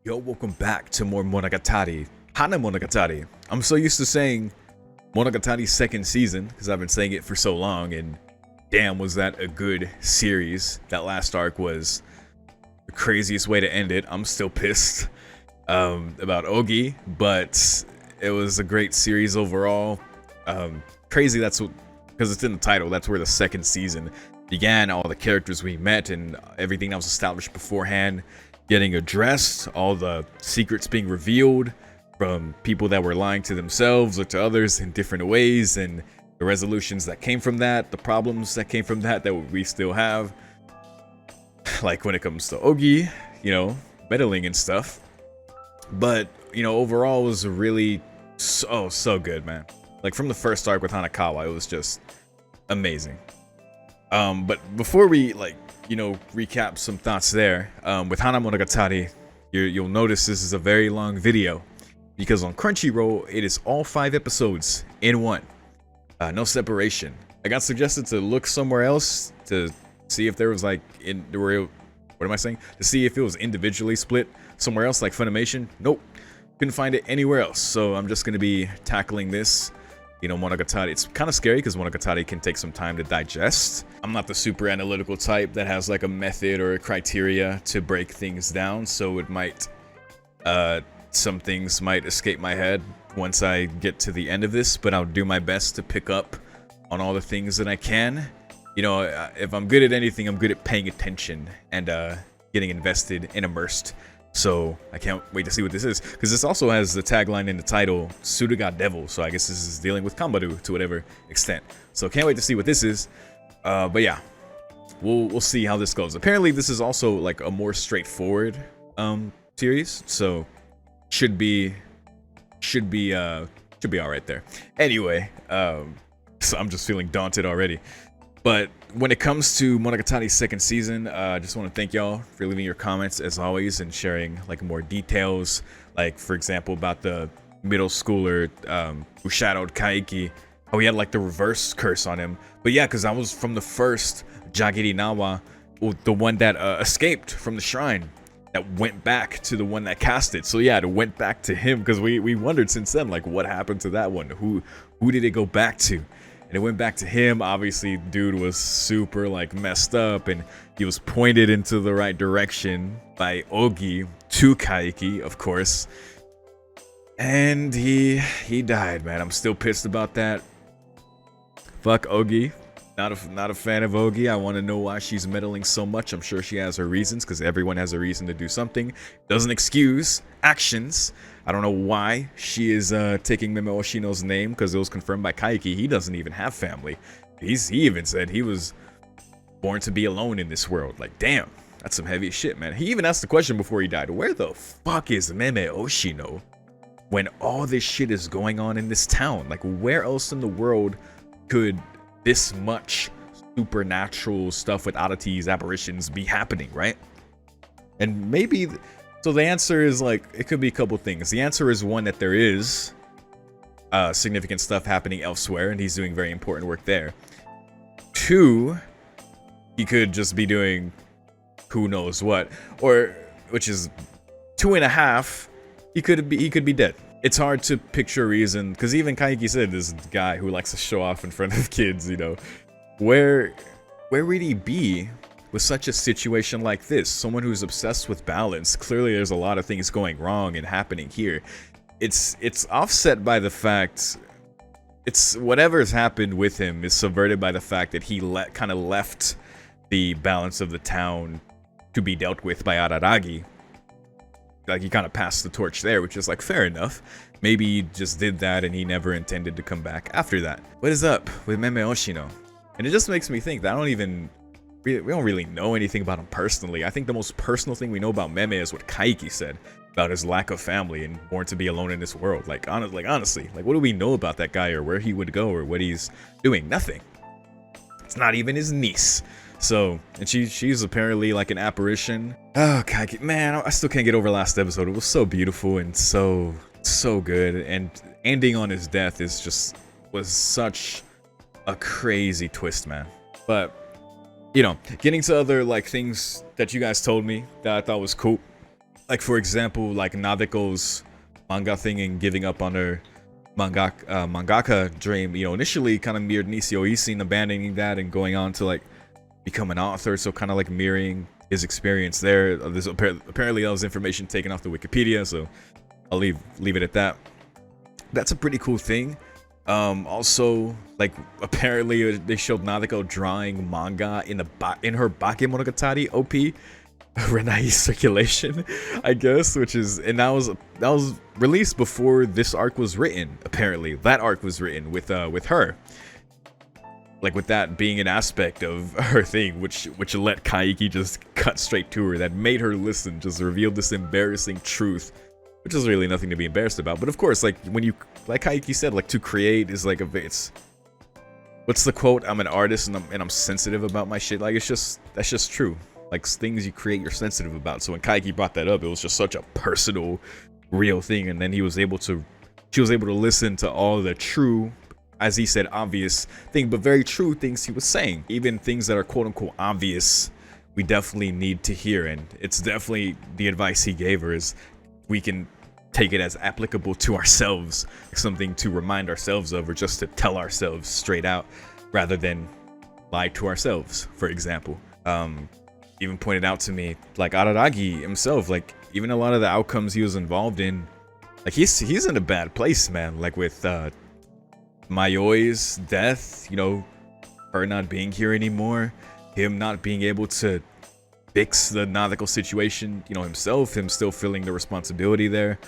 Yo, welcome back to more Monogatari. Hanamonogatari. I'm so used to saying Monogatari's second season because I've been saying it for so long, and damn, was that a good series. That last arc was the craziest way to end it. I'm still pissed about Ogi, but it was a great series overall. Crazy, that's what, because it's in the title, that's where the second season began. All the characters we met and everything that was established beforehand getting addressed, all the secrets being revealed from people that were lying to themselves or to others in different ways, and the resolutions that came from that, the problems that came from that we still have, like when it comes to Ogi, you know, meddling and stuff. But, you know, overall it was really so good, man. Like from the first arc with Hanakawa, it was just amazing. But before we, like, you know, recap some thoughts there, with Hanamonogatari, you'll notice this is a very long video because on Crunchyroll it is all 5 episodes in one, no separation. I got suggested to look somewhere else to see if there was like to see if it was individually split somewhere else, like Funimation. Nope, couldn't find it anywhere else. So I'm just gonna be tackling this. You know, Monogatari, it's kind of scary because Monogatari can take some time to digest. I'm not the super analytical type that has like a method or a criteria to break things down, so it might, some things might escape my head once I get to the end of this, but I'll do my best to pick up on all the things that I can. You know, if I'm good at anything, I'm good at paying attention and getting invested and immersed. So I can't wait to see what this is, because this also has the tagline in the title, Suruga Devil, so I guess this is dealing with Kambaru to whatever extent. So can't wait to see what this is. But yeah, we'll see how this goes. Apparently this is also like a more straightforward series, so should be all right there. Anyway, so I'm just feeling daunted already. But when it comes to Monogatari's second season, I just want to thank y'all for leaving your comments as always and sharing like more details, like for example about the middle schooler who shadowed Kaiki, how he had like the reverse curse on him. But yeah, because I was from the first Jagirinawa, the one that escaped from the shrine, that went back to the one that cast it. So yeah, it went back to him because we wondered since then, like, what happened to that one? Who did it go back to? And it went back to him. Obviously, dude was super like messed up, and he was pointed into the right direction by Ogi to Kaiki, of course. And he died, man. I'm still pissed about that. Fuck Ogi. Not a fan of Ogi. I want to know why she's meddling so much. I'm sure she has her reasons, because everyone has a reason to do something. Doesn't excuse actions. I don't know why she is taking Meme Oshino's name, because it was confirmed by Kaiki. He doesn't even have family. He even said he was born to be alone in this world. Like, damn, that's some heavy shit, man. He even asked the question before he died, where the fuck is Meme Oshino when all this shit is going on in this town? Like, where else in the world could this much supernatural stuff with oddities, apparitions be happening, right? And maybe... So the answer is, like, it could be a couple things. The answer is, one, that there is significant stuff happening elsewhere, and he's doing very important work there. 2, he could just be doing who knows what, or, which is 2.5, he could be dead. It's hard to picture a reason, because even Kaiki said, this guy who likes to show off in front of kids, you know, where would he be with such a situation like this? Someone who's obsessed with balance. Clearly there's a lot of things going wrong and happening here. It's offset by the fact, it's whatever's happened with him is subverted by the fact that he kind of left the balance of the town to be dealt with by Araragi. Like, he kind of passed the torch there, which is like fair enough. Maybe he just did that and he never intended to come back after that. What is up with Meme Oshino? And it just makes me think that we don't really know anything about him personally. I think the most personal thing we know about Meme is what Kaiki said about his lack of family and born to be alone in this world. Like, honestly, like, what do we know about that guy, or where he would go, or what he's doing? Nothing. It's not even his niece. So, and she's apparently like an apparition. Oh, Kaiki, man, I still can't get over last episode. It was so beautiful and so good, and ending on his death was such a crazy twist, man. But, you know, getting to other like things that you guys told me that I thought was cool. Like for example, like Nadeko's manga thing and giving up on her mangaka dream, you know, initially kind of mirrored Nisio Isin abandoning that and going on to like become an author, so kind of like mirroring his experience there. This apparently that was information taken off the Wikipedia, so I'll leave it at that. That's a pretty cool thing. Also, like apparently they showed Nadeko drawing manga in her Bakemonogatari OP, Renai's circulation, I guess, which is, and that was released before this arc was written. Apparently, that arc was written with her, like with that being an aspect of her thing, which let Kaiki just cut straight to her, that made her listen, just revealed this embarrassing truth, which is really nothing to be embarrassed about. But of course, like when you, like Kaiki said, like to create is like it's, what's the quote? I'm an artist and I'm sensitive about my shit. Like that's just true. Like things you create, you're sensitive about. So when Kaiki brought that up, it was just such a personal, real thing. And then she was able to listen to all the true, as he said, obvious thing, but very true things he was saying. Even things that are quote unquote obvious, we definitely need to hear. And it's definitely the advice he gave her is we can take it as applicable to ourselves, something to remind ourselves of, or just to tell ourselves straight out rather than lie to ourselves, for example. Even pointed out to me, like Araragi himself, like even a lot of the outcomes he was involved in, like he's in a bad place, man. Like with Mayoi's death, you know, her not being here anymore, him not being able to fix the Nadeko situation, you know, himself, him still feeling the responsibility there,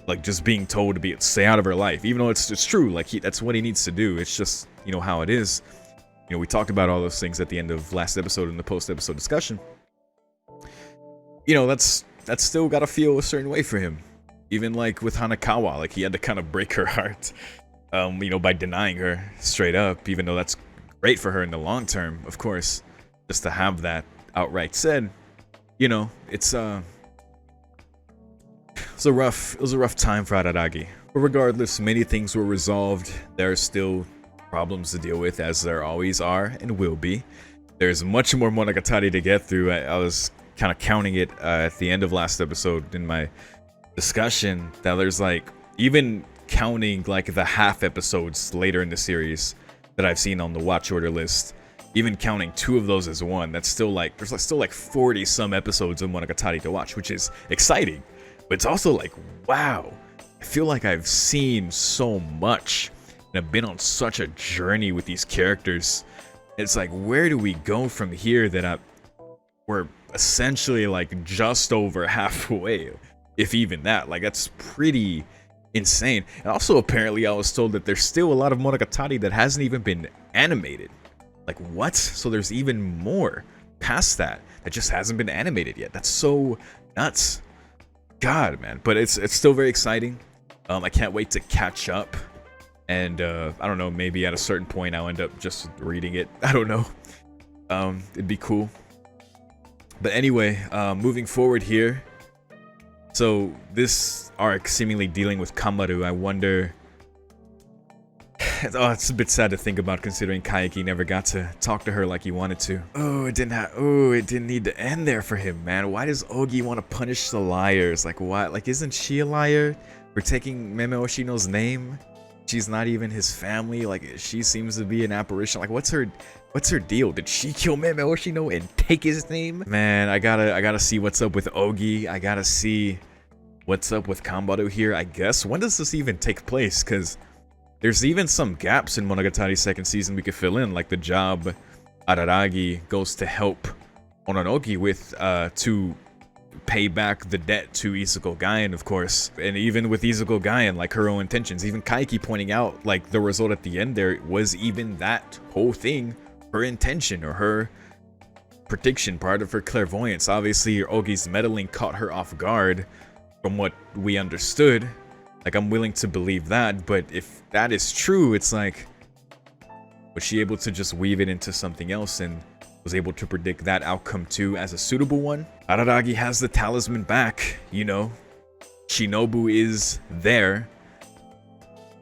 like just being told to stay out of her life, even though it's true, like that's what he needs to do. It's just, you know, how it is. You know, we talked about all those things at the end of last episode in the post-episode discussion. You know, that's still gotta feel a certain way for him. Even like with Hanakawa, like he had to kind of break her heart, you know, by denying her straight up, even though that's great for her in the long term, of course. Just to have that outright said, you know, it was a rough time for Araragi. But regardless, many things were resolved. There are still problems to deal with, as there always are and will be. There's much more Monogatari to get through. I was kind of counting it at the end of last episode in my discussion, that there's like, even counting like the half episodes later in the series that I've seen on the watch order list, even counting 2 of those as one, that's still like, there's still like 40 some episodes of Monogatari to watch, which is exciting. But it's also like, wow, I feel like I've seen so much and I've been on such a journey with these characters. It's like, where do we go from here? We're essentially like just over halfway, if even that. Like that's pretty insane. And also apparently I was told that there's still a lot of Monogatari that hasn't even been animated. Like what? So there's even more past that just hasn't been animated yet. That's so nuts. God, man. But it's still very exciting. I can't wait to catch up. And I don't know, maybe at a certain point I'll end up just reading it. I don't know. It'd be cool. But anyway, moving forward here. So this arc seemingly dealing with Kamaru, I wonder. Oh, it's a bit sad to think about, considering Kaiki never got to talk to her like he wanted to. Oh, it didn't need to end there for him, man. Why does Ogi want to punish the liars? Like what? Like isn't she a liar for taking Meme Oshino's name? She's not even his family. Like she seems to be an apparition. Like what's her deal? Did she kill Meme Oshino and take his name? Man, I gotta see what's up with Ogi. I gotta see what's up with Kamaru here, I guess. When does this even take place? Because there's even some gaps in Monogatari's second season we could fill in, like the job Araragi goes to help Ononogi with to pay back the debt to Izuku Gaien, of course. And even with Izuku Gaien, like her own intentions, even Kaiki pointing out like the result at the end there was even that whole thing her intention or her prediction, part of her clairvoyance. Obviously Ogi's meddling caught her off guard from what we understood. Like I'm willing to believe that, but if that is true, it's like, was she able to just weave it into something else and was able to predict that outcome too as a suitable one? Araragi has the talisman back, you know. Shinobu is there.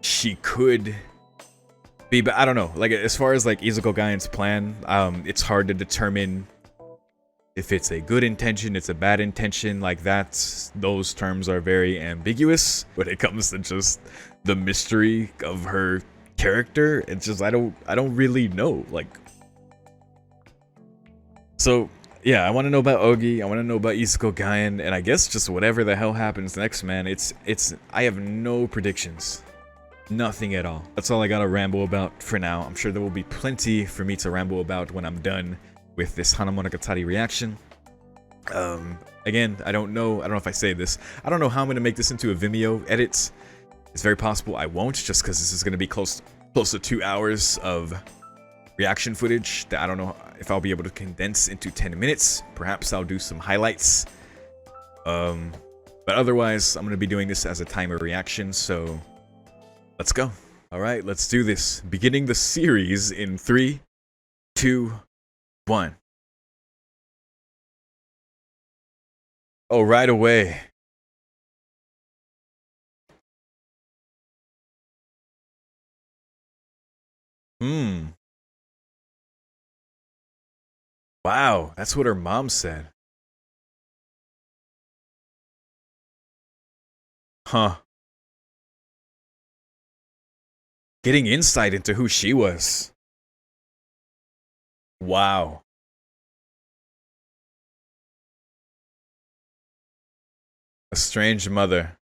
She could be, but I don't know. Like as far as like Izuku Gaien's plan, it's hard to determine If it's a good intention, it's a bad intention, like those terms are very ambiguous when it comes to just the mystery of her character. It's just I don't really know. Like, so yeah, I want to know about Ogi, I want to know about Izuku Gaien, and I guess just whatever the hell happens next, man. It's I have no predictions. Nothing at all. That's all I gotta ramble about for now. I'm sure there will be plenty for me to ramble about when I'm done with this Hanamonogatari reaction. Again, I don't know if I say this. I don't know how I'm gonna make this into a Vimeo edit. It's very possible I won't, just because this is gonna be close to 2 hours of reaction footage that I don't know if I'll be able to condense into 10 minutes. Perhaps I'll do some highlights. But otherwise, I'm gonna be doing this as a timer reaction, so let's go. Alright, let's do this. Beginning the series in 3, 2, 1. Oh, right away. Wow, that's what her mom said. Huh. Getting insight into who she was. Wow. A strange mother.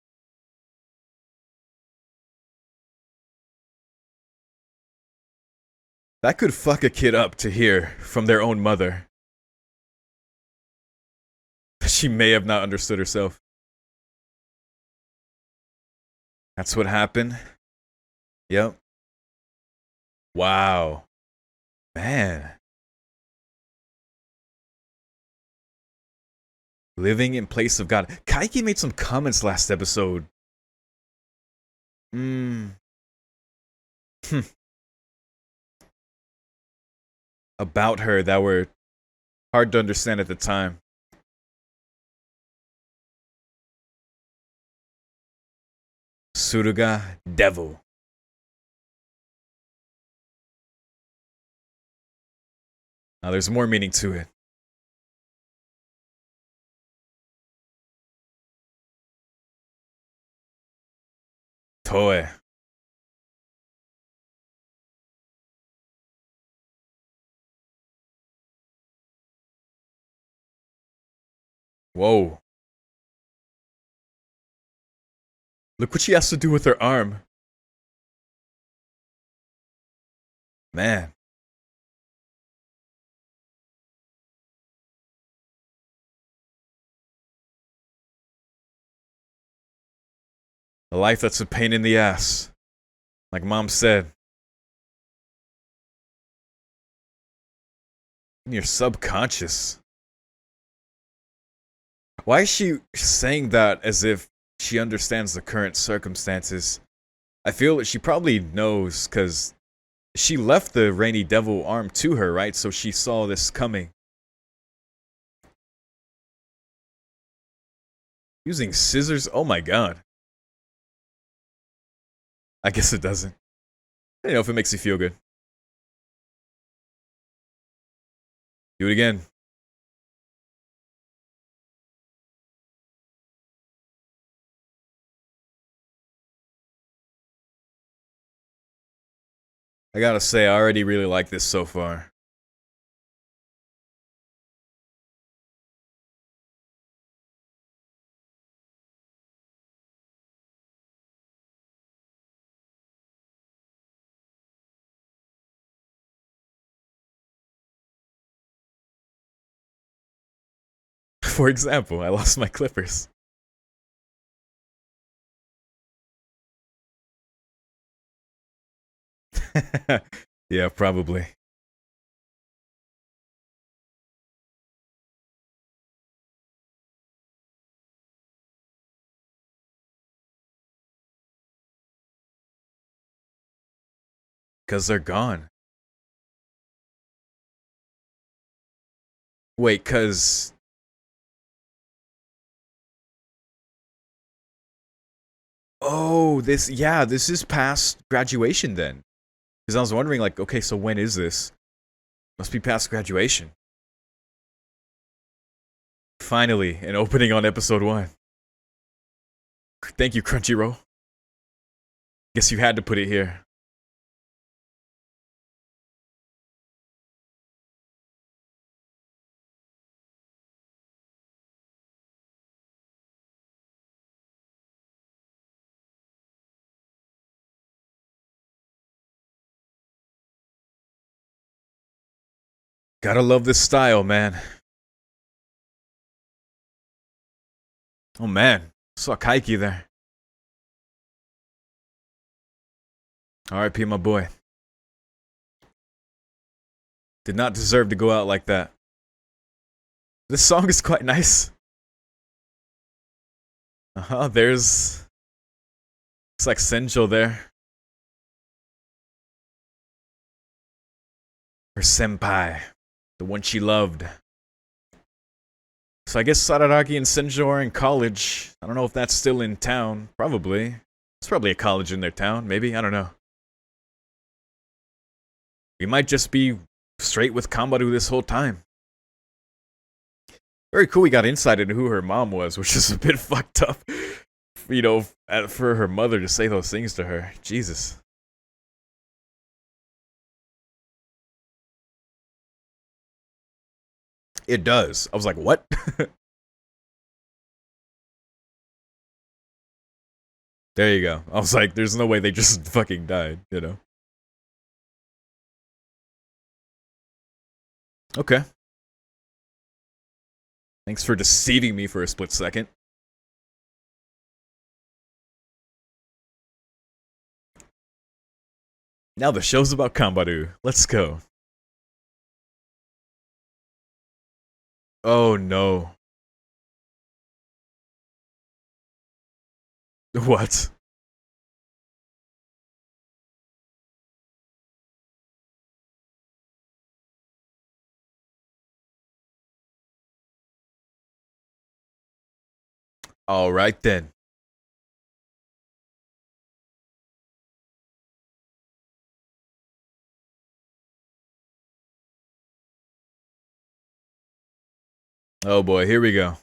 That could fuck a kid up to hear from their own mother. She may have not understood herself. That's what happened. Yep. Wow. Man. Living in place of God. Kaiki made some comments last episode. About her that were hard to understand at the time. Suruga, devil. Now there's more meaning to it. Toe. Whoa. Look what she has to do with her arm. Man. A life that's a pain in the ass. Like Mom said. In your subconscious. Why is she saying that as if she understands the current circumstances? I feel that she probably knows, because she left the rainy devil arm to her, right? So she saw this coming. Using scissors? Oh my god. I guess it doesn't. I don't know if it makes you feel good. Do it again. I gotta say, I already really like this so far. For example, I lost my clippers. Yeah, probably. Because they're gone. Wait, because... Oh, this is past graduation then. Because I was wondering, like, okay, so when is this? Must be past graduation. Finally, an opening on episode 1. Thank you, Crunchyroll. Guess you had to put it here. Gotta love this style, man. Oh man, saw Kaiki there. R.I.P. my boy. Did not deserve to go out like that. This song is quite nice. There's... Looks like Senjo there. Her senpai. The one she loved. So I guess Sadaragi and Senjo are in college. I don't know if that's still in town. Probably. It's probably a college in their town. Maybe. I don't know. We might just be straight with Kambaru this whole time. Very cool we got insight into who her mom was, which is a bit fucked up. You know, for her mother to say those things to her. Jesus. It does. I was like, what? There you go. I was like, there's no way they just fucking died, you know? Okay. Thanks for deceiving me for a split second. Now the show's about Kambaru. Let's go. Oh no. What? Alright then. Oh boy, here we go.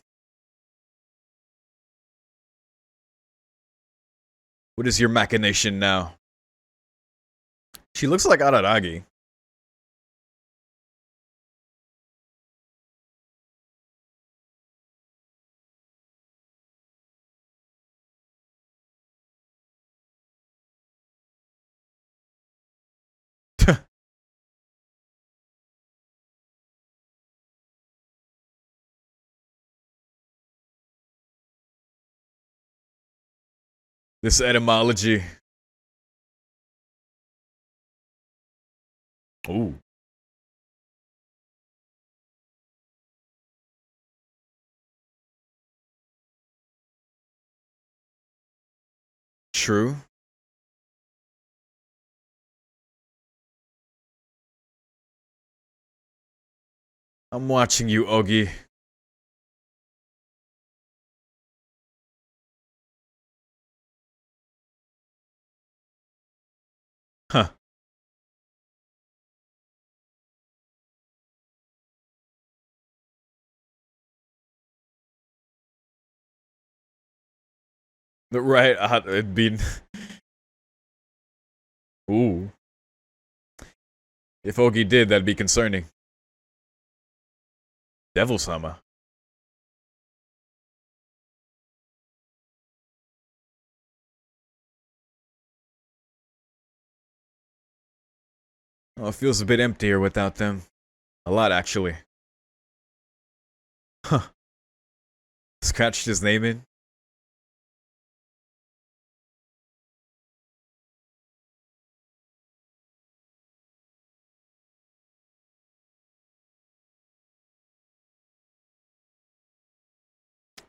What is your machination now? She looks like Araragi. This etymology. Ooh. True. I'm watching you, Ogi. Huh. Right, it'd be... Ooh. If Ogi did, that'd be concerning. Devil-sama. Oh, it feels a bit emptier without them. A lot, actually. Huh. Scratched his name in?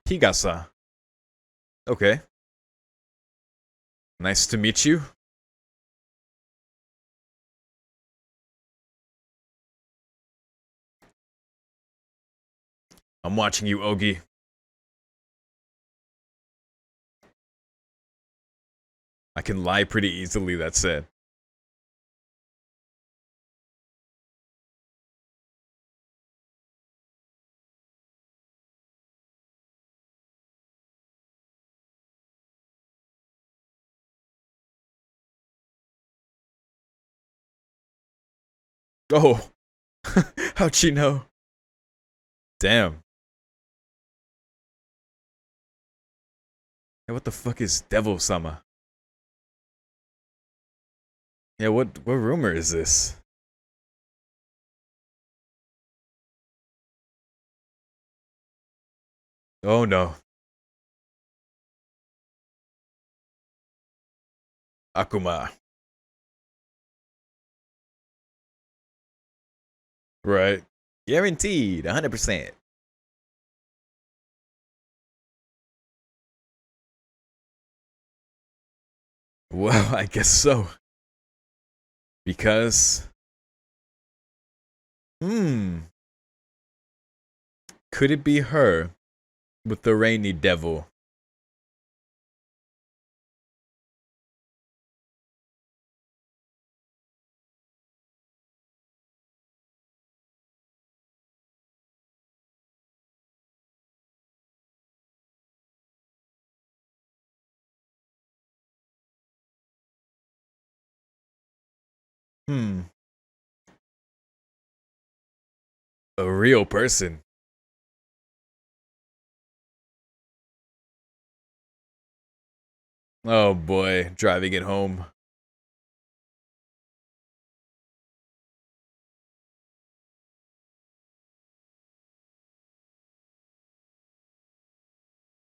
Higasa. Okay. Nice to meet you. I'm watching you, Ogi. I can lie pretty easily, that said. Oh, how'd she know? Damn. Hey, what the fuck is Devil Sama? Yeah, what rumor is this? Oh no. Akuma. Right. Guaranteed, 100%. Well, I guess so. Because, hmm, could it be her with the rainy devil? Hmm, a real person. Oh boy, driving it home.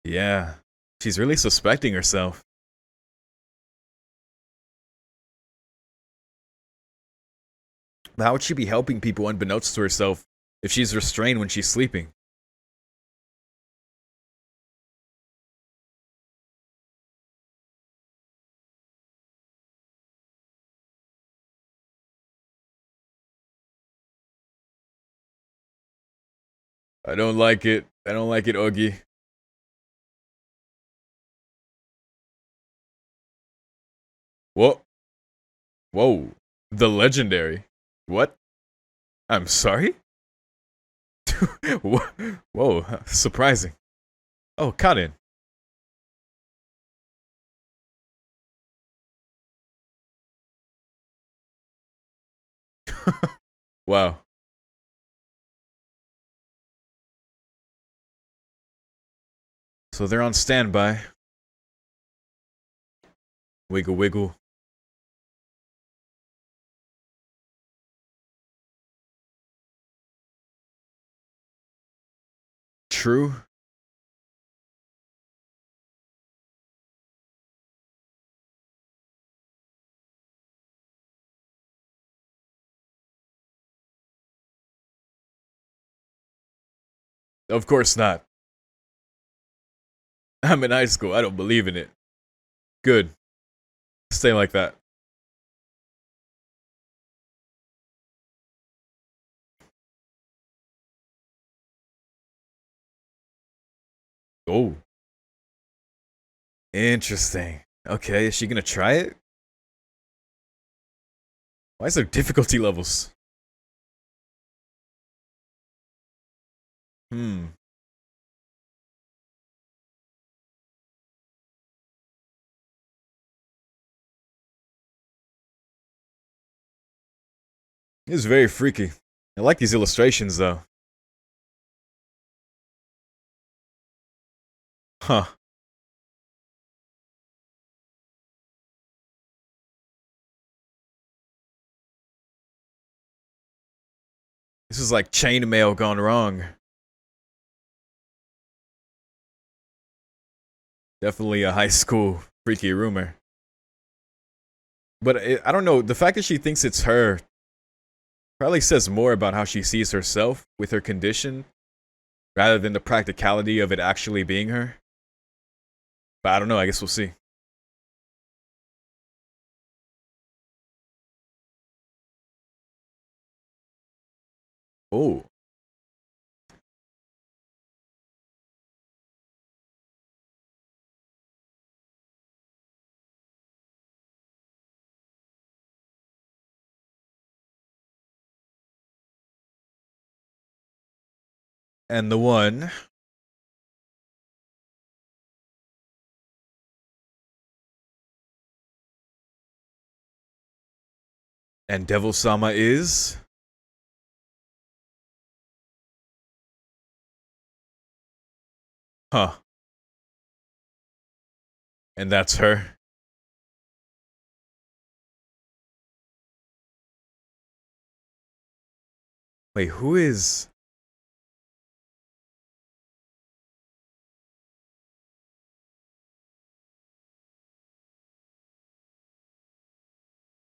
Yeah, she's really suspecting herself. But how would she be helping people unbeknownst to herself if she's restrained when she's sleeping? I don't like it. I don't like it, Ogi. Whoa. Whoa. The legendary. What? I'm sorry? Whoa. Surprising. Oh, Karin. Wow. So they're on standby. Wiggle wiggle. True. Of course not. I'm in high school. I don't believe in it. Good. Stay like that. Oh. Interesting. Okay, is she gonna try it? Why is there difficulty levels? Hmm. This is very freaky. I like these illustrations though. Huh. This is like chainmail gone wrong. Definitely a high school freaky rumor. But I don't know. The fact that she thinks it's her probably says more about how she sees herself with her condition rather than the practicality of it actually being her. But I don't know. I guess we'll see. Oh. And the one. And Devil Sama is. Huh. And that's her? Wait, who is...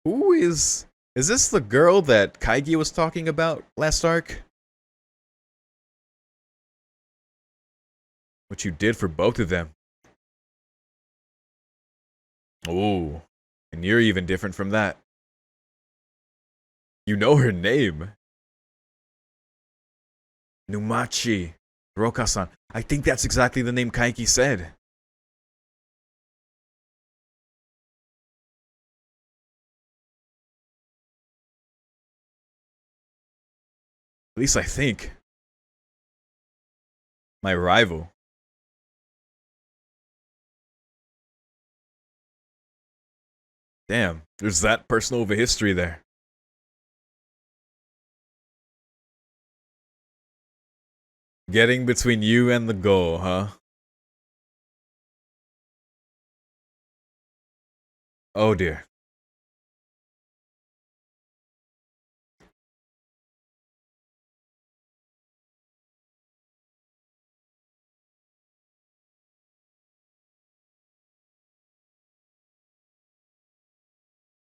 Who is... Is this the girl that Kaigi was talking about last arc? What you did for both of them. Oh. And you're even different from that. You know her name. Numachi. Roka-san. I think that's exactly the name Kaiki said. At least I think. My rival. Damn, there's that personal of a history there. Getting between you and the goal, huh? Oh dear.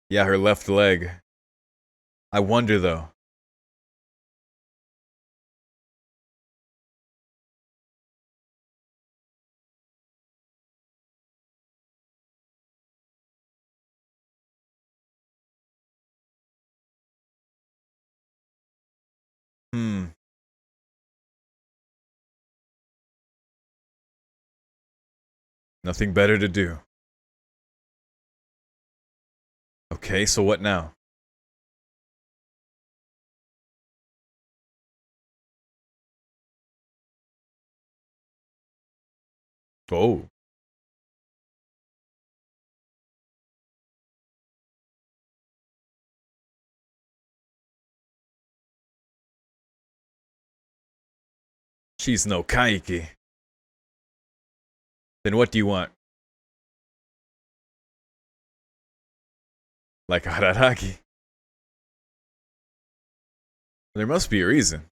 Yeah, her left leg. I wonder though. Hmm. Nothing better to do. Okay, so what now? Oh. She's no Kaiki. Then what do you want? Like Hararaki? There must be a reason.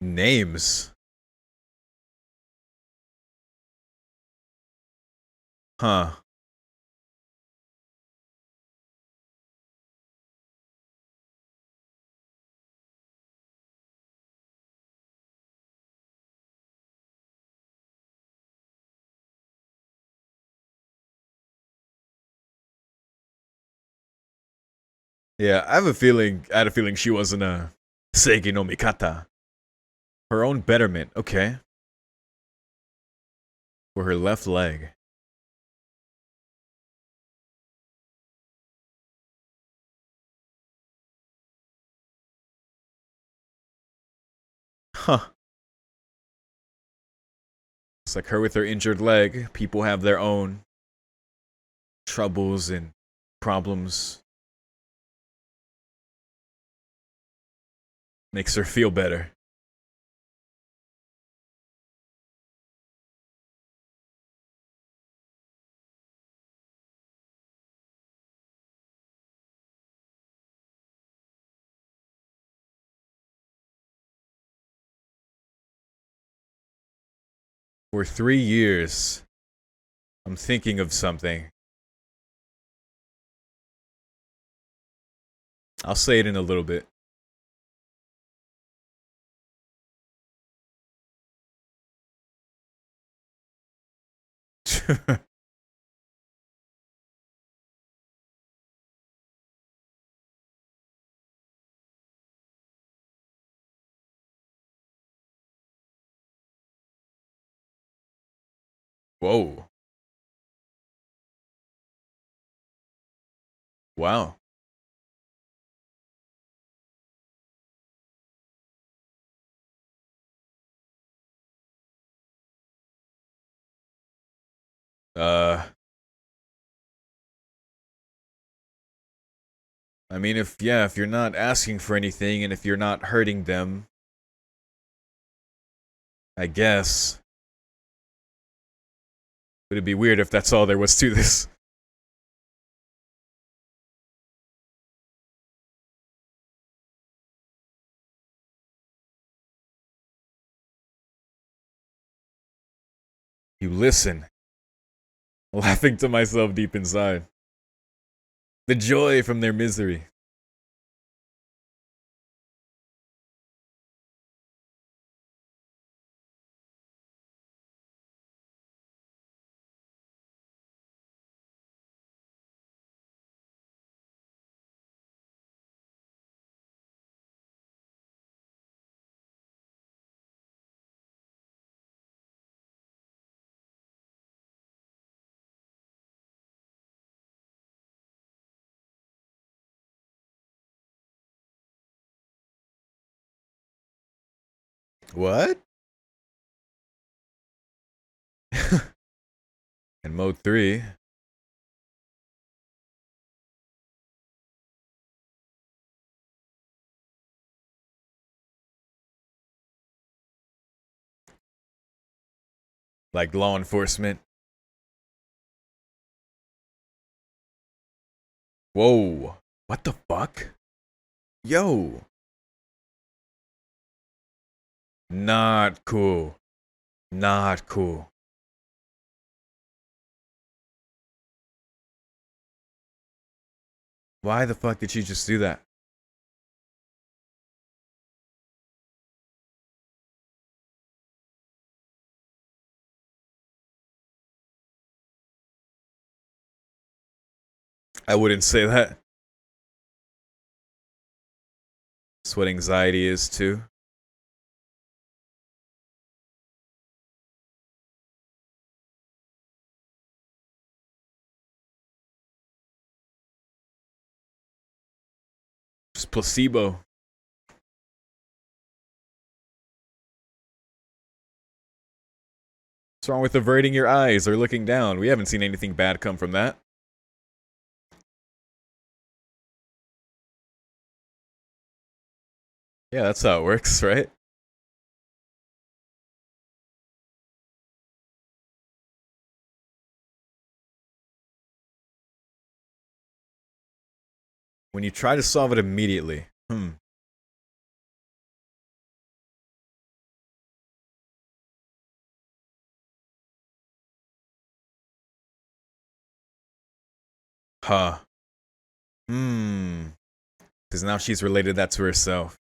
Names. Huh. Yeah, I have a feeling. I had a feeling she wasn't a Seigi no Mikata. Her own betterment. Okay. For her left leg. Huh. It's like her with her injured leg. People have their own troubles and problems. Makes her feel better. For 3 years, I'm thinking of something. I'll say it in a little bit. Whoa. Wow. Uh, I mean, if you're not asking for anything and if you're not hurting them, I guess. But it'd be weird if that's all there was to this. You listen, laughing to myself deep inside. The joy from their misery. What? In mode 3. Like law enforcement. Whoa. What the fuck? Yo. Not cool. Not cool. Why the fuck did she just do that? I wouldn't say that. That's what anxiety is too. Just placebo. What's wrong with averting your eyes or looking down? We haven't seen anything bad come from that. Yeah, that's how it works, right? When you try to solve it immediately. Huh. Because now she's related that to herself.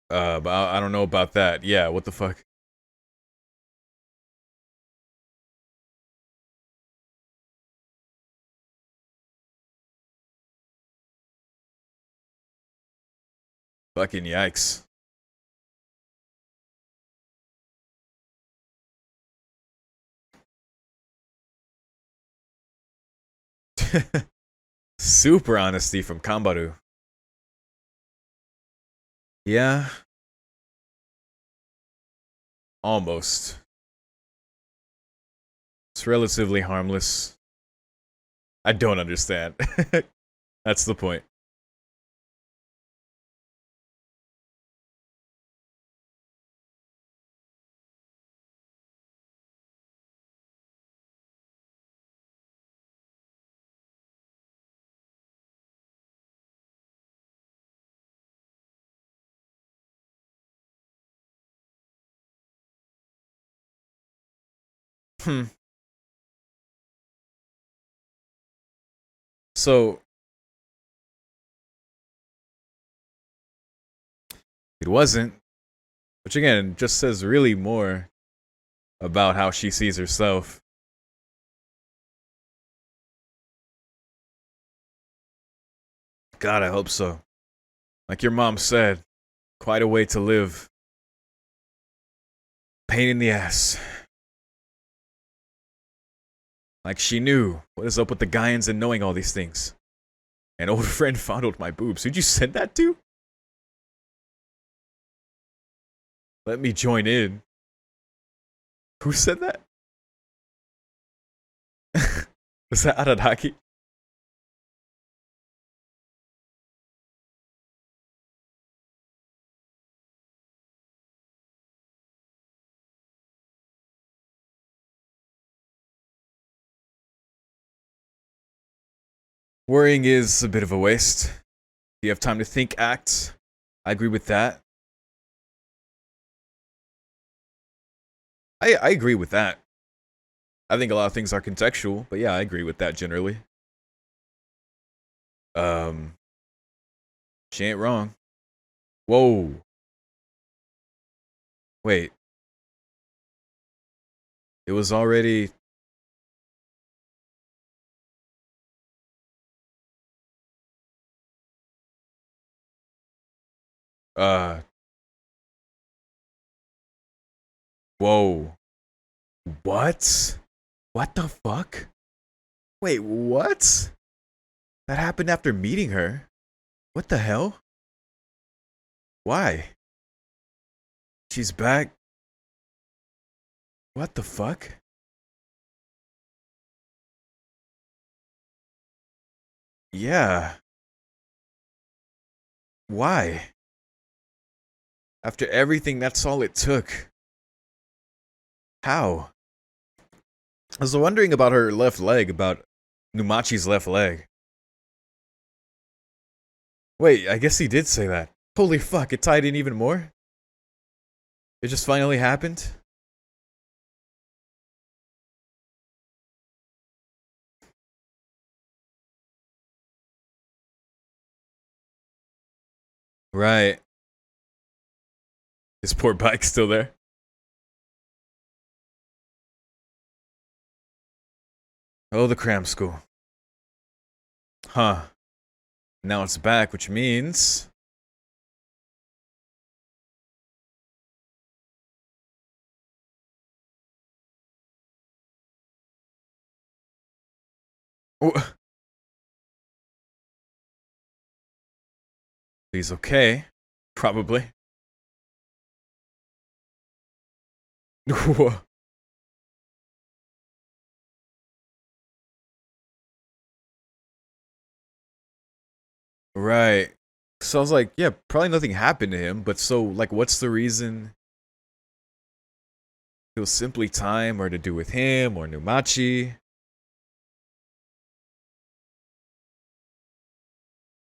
But I don't know about that. Yeah, what the fuck? Fucking yikes. Super honesty from Kambaru. Yeah. Almost. It's relatively harmless. I don't understand. That's the point. Hmm. So, it wasn't. Which again, just says really more about how she sees herself. God, I hope so. Like your mom said, quite a way to live. Pain in the ass. Like she knew what is up with the Gaians and knowing all these things. An old friend fondled my boobs. Who'd you send that to? Let me join in. Who said that? Was that Aradaki? Worrying is a bit of a waste. You have time to think, act. I agree with that. I agree with that. I think a lot of things are contextual, but yeah, I agree with that generally. She ain't wrong. Whoa. Wait. It was already... Whoa. What? What the fuck? Wait, what? That happened after meeting her? What the hell? Why? She's back? What the fuck? Yeah. Why? After everything, that's all it took. How? I was wondering about her left leg, about Numachi's left leg. Wait, I guess he did say that. Holy fuck, it tied in even more? It just finally happened? Right. His poor bike's still there. Oh, the cram school. Huh. Now it's back, which means... Oh. He's okay. Probably. Right. So I was like, yeah, probably nothing happened to him, but so, like, what's the reason? It was simply time, or to do with him, or Numachi.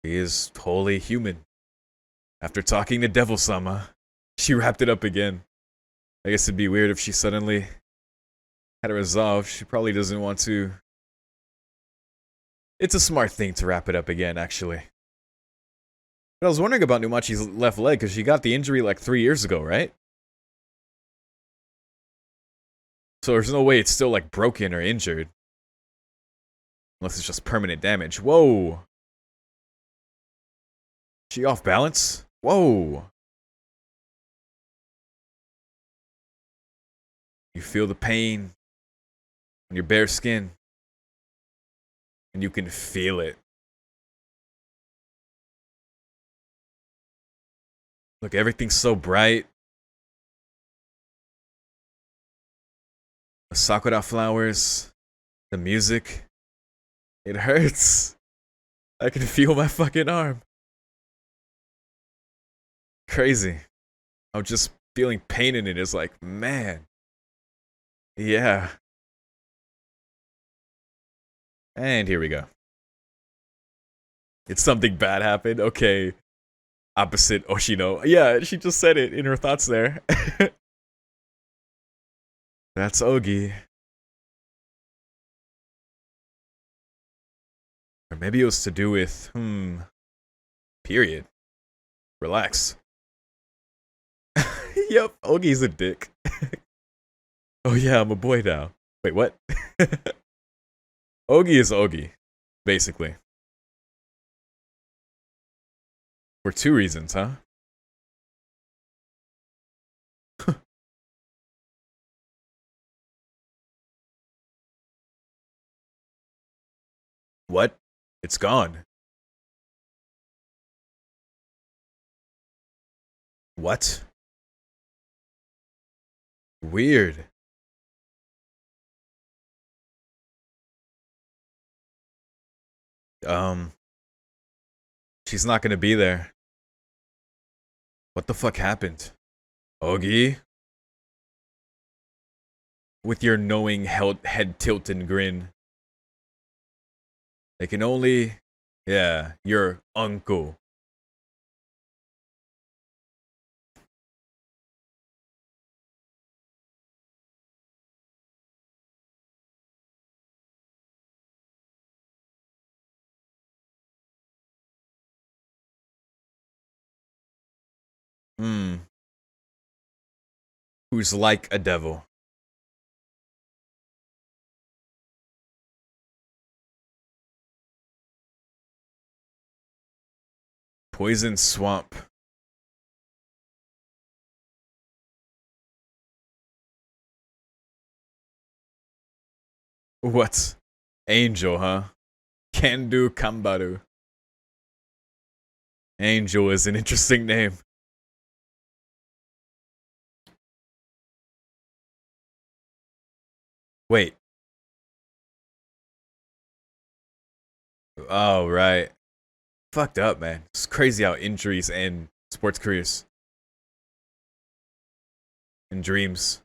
He is wholly human. After talking to Devil-sama, she wrapped it up again. I guess it'd be weird if she suddenly had a resolve. She probably doesn't want to. It's a smart thing to wrap it up again, actually. But I was wondering about Numachi's left leg, because she got the injury like 3 years ago, right? So there's no way it's still like broken or injured. Unless it's just permanent damage. Whoa. She off balance? Whoa. You feel the pain on your bare skin. And you can feel it. Look, everything's so bright. The sakura flowers. The music. It hurts. I can feel my fucking arm. Crazy. I'm just feeling pain in it. It's like, man. Yeah. And here we go. It's something bad happened. Okay. Opposite Oshino. Yeah, she just said it in her thoughts there. That's Ogi. Or maybe it was to do with, period. Relax. Yep, Ogi's a dick. Oh yeah, I'm a boy now. Wait, what? Ogi is Ogi, basically. For 2 reasons, huh? What? It's gone. What? Weird. Um, she's not gonna be there. What the fuck happened? Ogi? With your knowing head tilt and grin. They can only... Yeah, your uncle. Hmm. Who's like a devil. Poison swamp. What? Angel, huh? Kandu Kambaru. Angel is an interesting name. Wait. Oh, right. Fucked up, man. It's crazy how injuries end sports careers and dreams.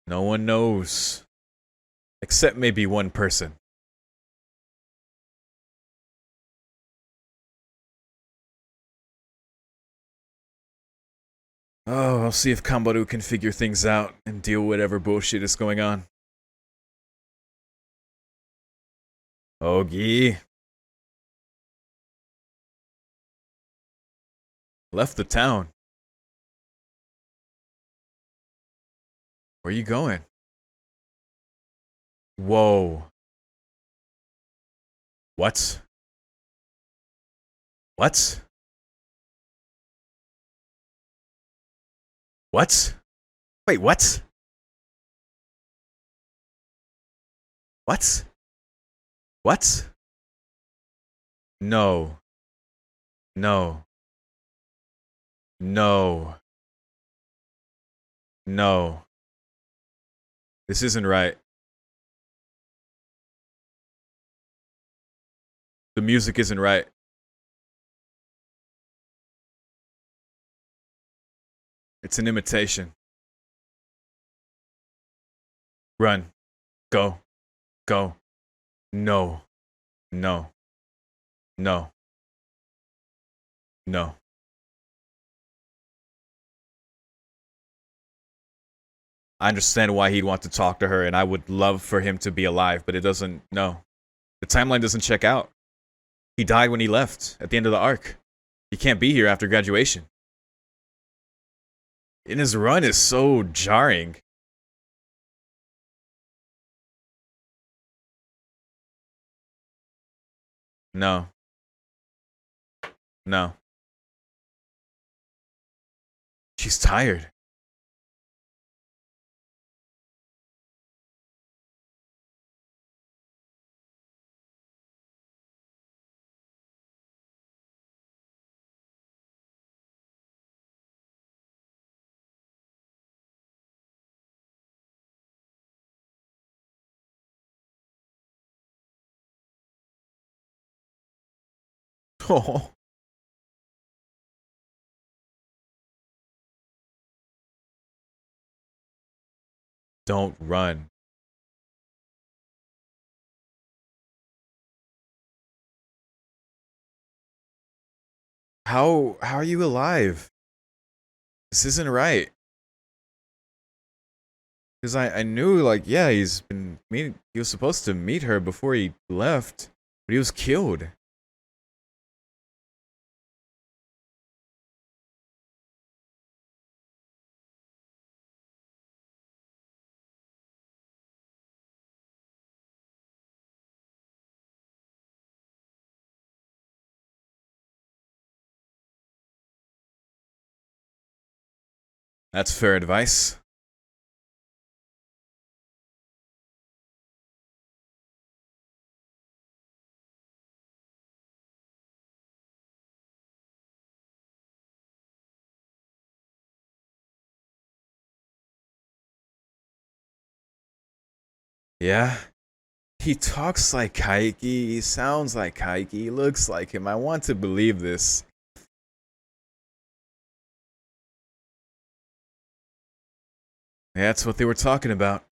No one knows. Except maybe one person. Oh, I'll see if Kambaru can figure things out and deal with whatever bullshit is going on. Ogi. Left the town. Where you going? Whoa. What? What? What? Wait, what? What? What? No. No. No. No. This isn't right. The music isn't right. It's an imitation. Run. Go. Go. No. No. No. No. I understand why he'd want to talk to her, and I would love for him to be alive, but it doesn't. No. The timeline doesn't check out. He died when he left at the end of the arc. He can't be here after graduation. And his run is so jarring. No. No. She's tired. Oh. Don't run. How are you alive? This isn't right. Because I knew, like, yeah, he was supposed to meet her before he left, but he was killed. That's fair advice. Yeah. He talks like Kaiki, he sounds like Kaiki, he looks like him. I want to believe this. Yeah, that's what they were talking about.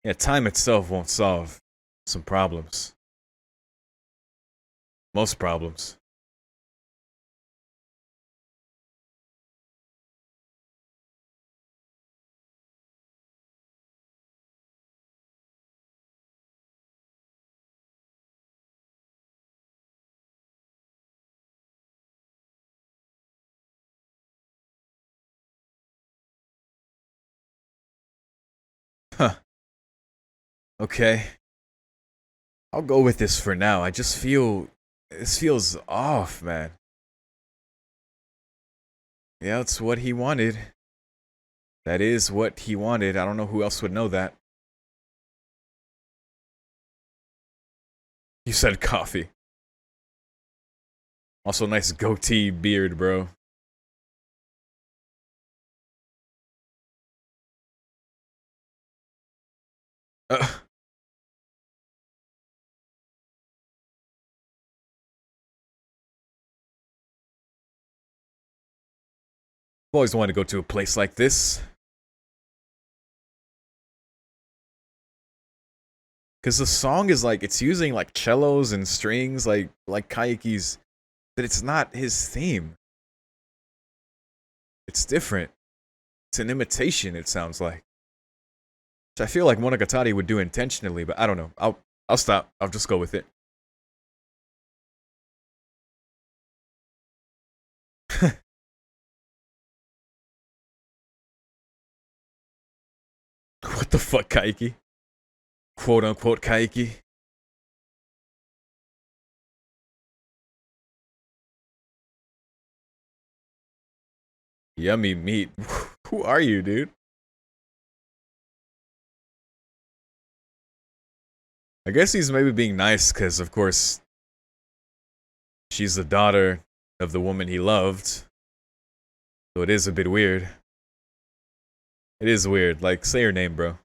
Yeah, time itself won't solve some problems. Most problems. Huh. Okay. I'll go with this for now. I just feel this feels off, man. Yeah, it's what he wanted. That is what he wanted. I don't know who else would know that. You said coffee. Also, nice goatee beard, bro. Uh, I've always wanted to go to a place like this. Cause the song is like it's using like cellos and strings like Kaiki's, but it's not his theme. It's different. It's an imitation, it sounds like. Which I feel like Monogatari would do intentionally, but I don't know. I'll stop. I'll just go with it. What the fuck, Kaiki? Quote unquote Kaiki. Yummy meat. Who are you, dude? I guess he's maybe being nice because, of course, she's the daughter of the woman he loved. So it is a bit weird. It is weird. Like, say her name, bro.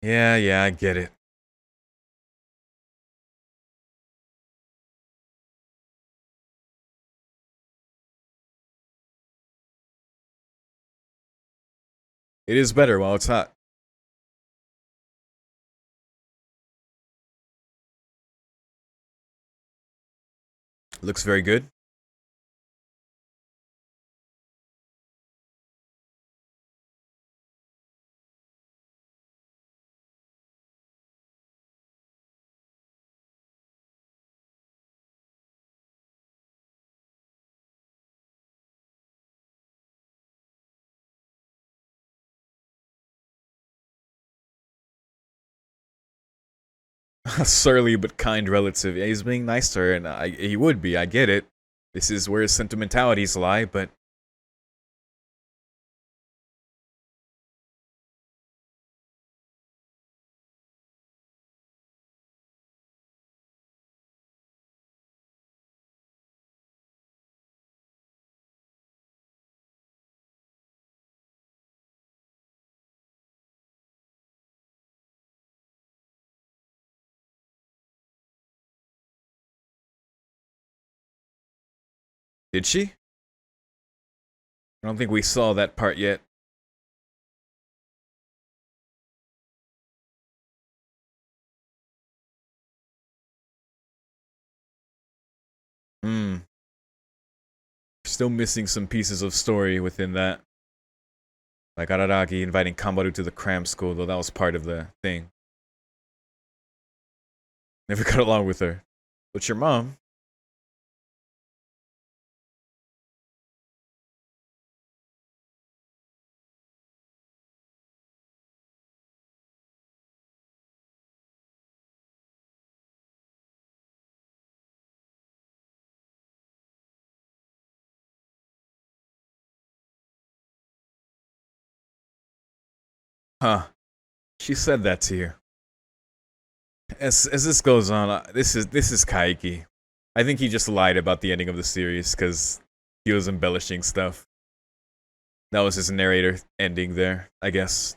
Yeah, yeah, I get it. It is better while it's hot. Looks very good. A surly but kind relative. Yeah, he's being nice to her, and he would be. I get it. This is where his sentimentalities lie, but did she? I don't think we saw that part yet. Hmm. Still missing some pieces of story within that. Like Araragi inviting Kambaru to the cram school, though that was part of the thing. Never got along with her. But your mom, Huh. She said that to you. As this goes on, this is Kaiki. I think he just lied about the ending of the series because he was embellishing stuff. That was his narrator ending there, I guess.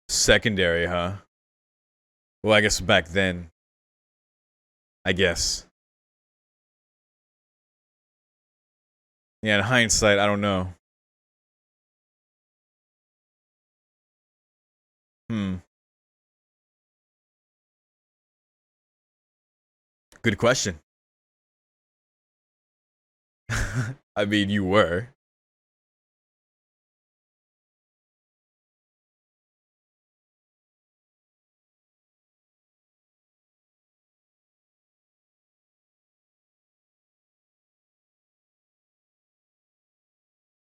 Secondary, huh? Well, I guess back then. I guess. Yeah, in hindsight, I don't know. Hmm. Good question. I mean, you were.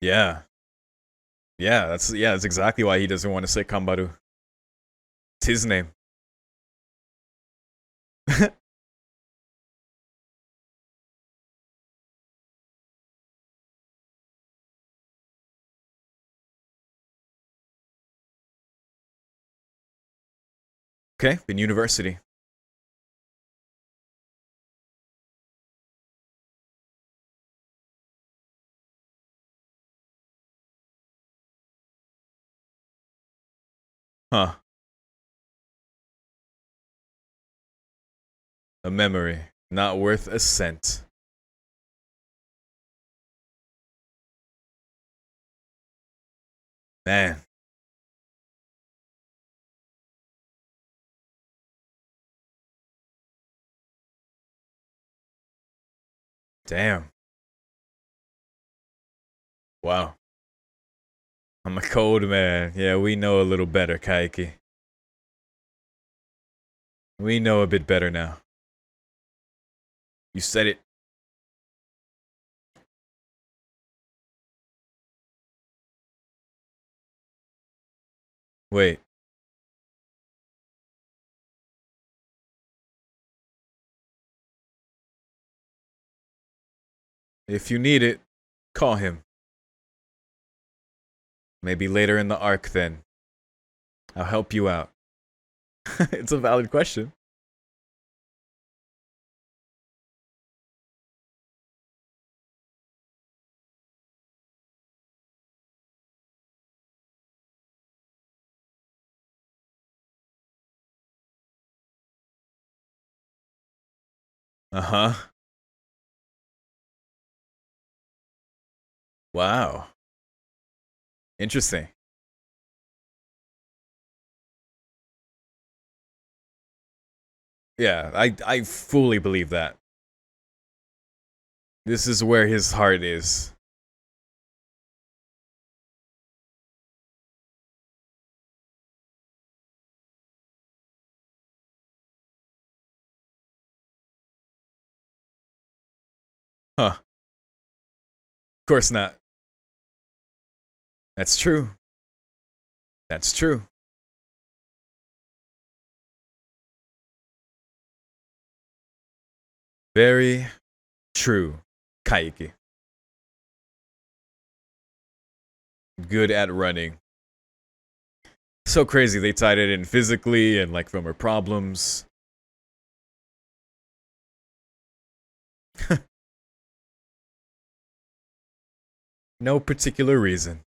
Yeah. That's exactly why he doesn't want to say Kambaru. It's his name. Okay, in university. Huh. A memory. Not worth a cent. Man. Damn. Wow. I'm a cold man. Yeah, we know a little better, Kaiki. We know a bit better now. You said it. Wait. If you need it, call him. Maybe later in the arc then. I'll help you out. It's a valid question. Uh-huh. Wow. Interesting. Yeah, I fully believe that. This is where his heart is. Huh. Of course not. That's true. That's true. Very true. Kaiki. Good at running. So crazy they tied it in physically and like from her problems. No particular reason.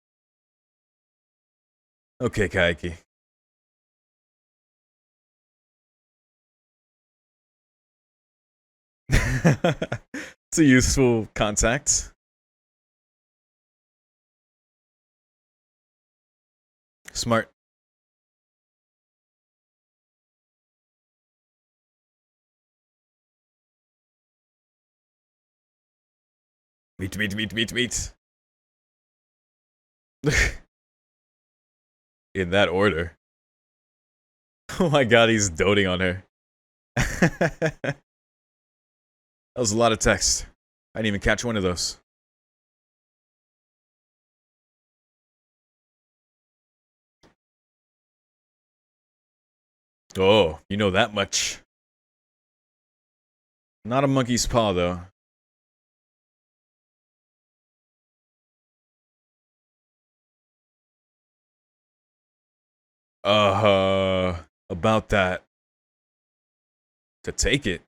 Okay, Kaiki. It's a useful contact. Smart. Meet, meet, meet, meet, meet. In that order. Oh my god, he's doting on her. That was a lot of text. I didn't even catch one of those. Oh, you know that much. Not a monkey's paw, though. About that. To take it.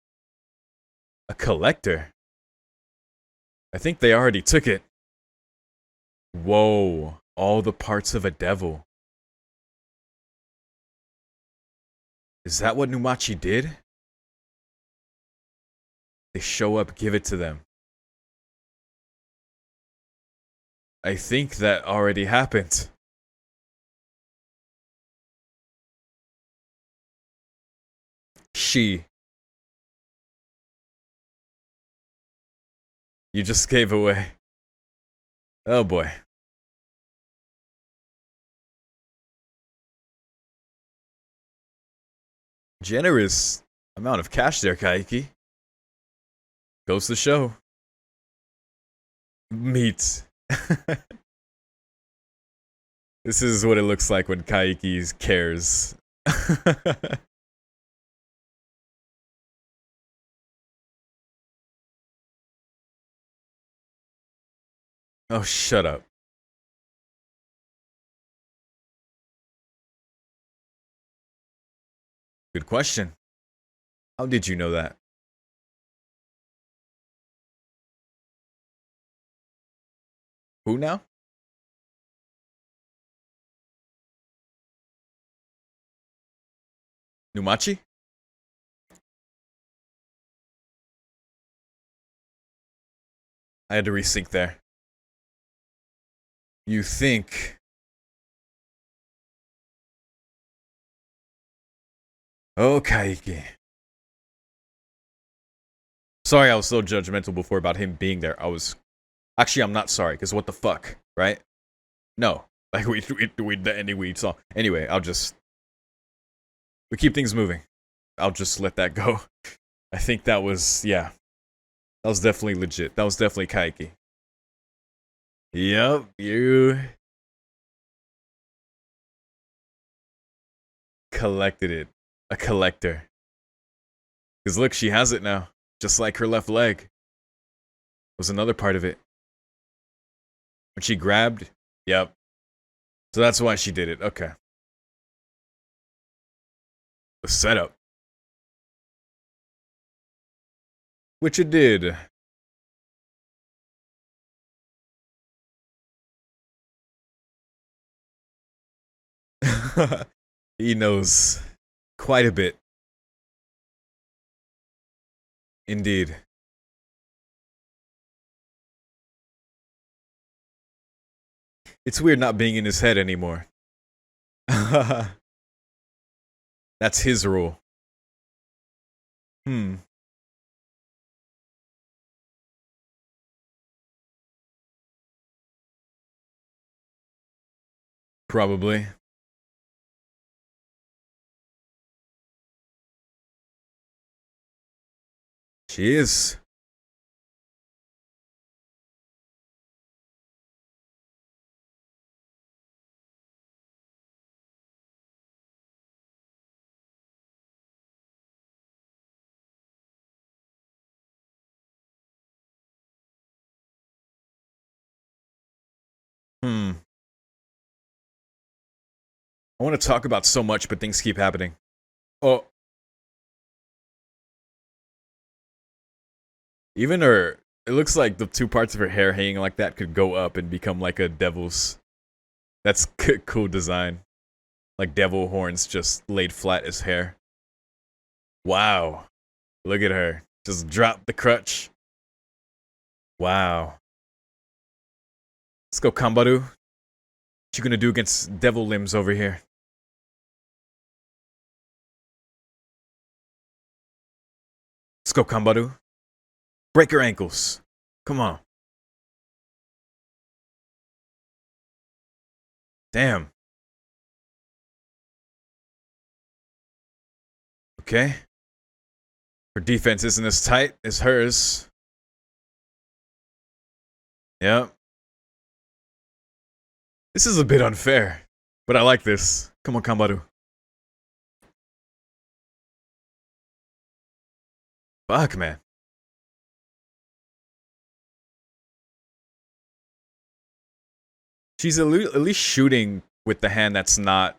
A collector. I think they already took it. Whoa. All the parts of a devil. Is that what Numachi did? They show up, give it to them. I think that already happened. She. You just gave away. Oh boy. Generous amount of cash there, Kaiki. Goes to show. Meat. This is what it looks like when Kaiki cares. Oh, shut up. Good question. How did you know that? Who now? Numachi? I had to resync there. You think... Oh, Kaiki. Sorry I was so judgmental before about him being there. Actually, I'm not sorry, because what the fuck, right? No. Like, the ending we saw. Anyway, we keep things moving. I'll just let that go. I think that was, yeah. That was definitely legit. That was definitely Kaiki. Yep, you... collected it. A collector. Because look, she has it now. Just like her left leg. Was another part of it. When she grabbed... Yep. So that's why she did it. Okay. The setup. Which it did. He knows quite a bit. Indeed. It's weird not being in his head anymore. That's his rule. Probably. She is. I want to talk about so much, but things keep happening. Oh. Even her... It looks like the two parts of her hair hanging like that could go up and become like a devil's. That's cool design. Like devil horns just laid flat as hair. Wow. Look at her. Just drop the crutch. Wow. Let's go, Kambaru. What you gonna do against devil limbs over here? Let's go, Kambaru. Break her ankles. Come on. Damn. Okay. Her defense isn't as tight as hers. Yep. This is a bit unfair, but I like this. Come on, Kambaru. Fuck, man. She's at least shooting with the hand that's not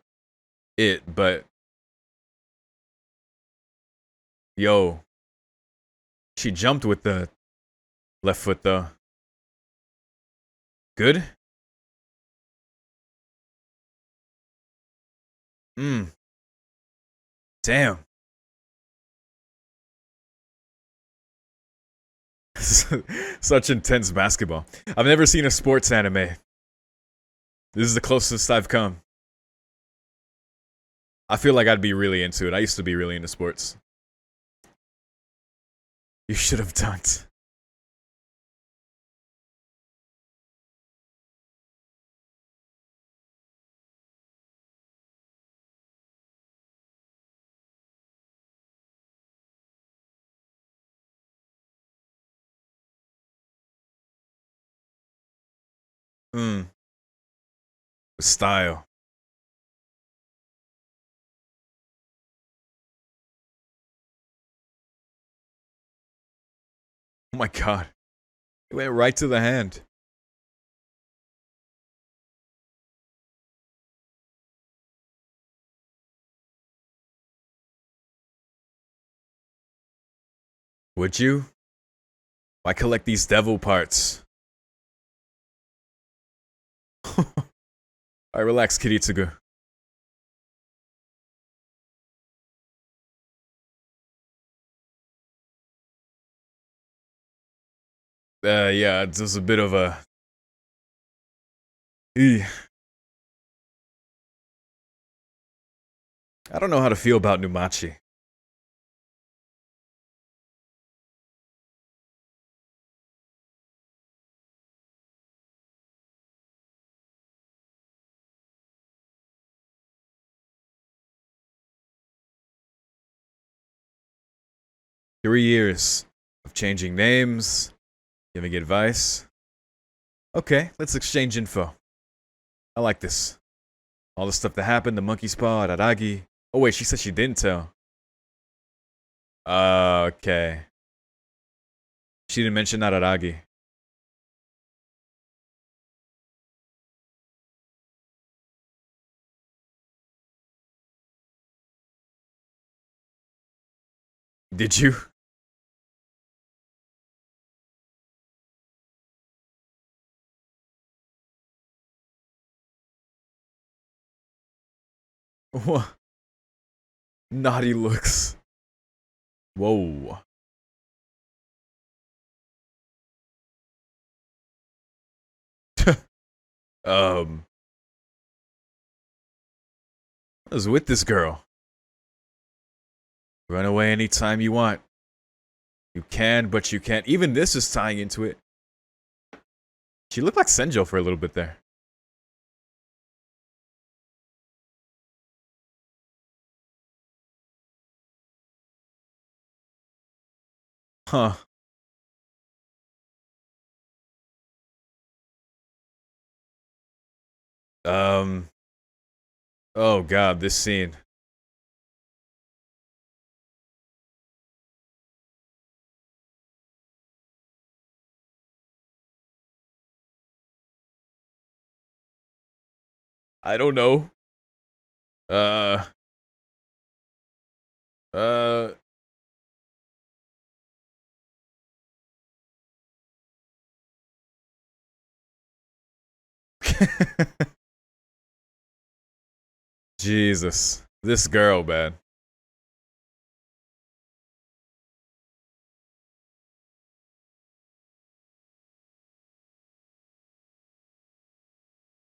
it, but yo, she jumped with the left foot though. Good? Mmm. Damn. Such intense basketball. I've never seen a sports anime. This is the closest I've come. I feel like I'd be really into it. I used to be really into sports. You should have dunked. Mmm. Style. Oh my god. It went right to the hand. Would you? Why collect these devil parts? Alright, relax, Kiritsugu. Yeah, it's just a bit of a... I don't know how to feel about Numachi. 3 years of changing names, giving advice. Okay, let's exchange info. I like this. All the stuff that happened, the monkey spa, Araragi. Oh wait, she said she didn't tell. Okay. She didn't mention Araragi. Did you? What? Naughty looks. Whoa. I was with this girl. Run away anytime you want. You can, but you can't. Even this is tying into it. She looked like Senjo for a little bit there. Huh. Um. Oh god, this scene. I don't know. Uh. Uh. Jesus. This girl, man.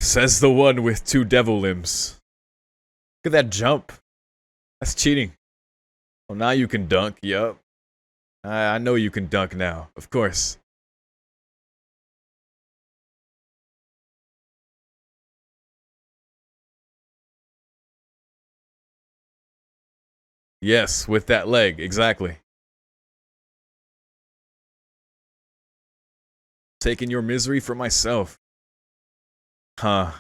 Says the one with 2 devil limbs. Look at that jump. That's cheating. Well, now you can dunk. Yup. I know you can dunk now. Of course. Yes, with that leg. Exactly. Taking your misery for myself. Huh.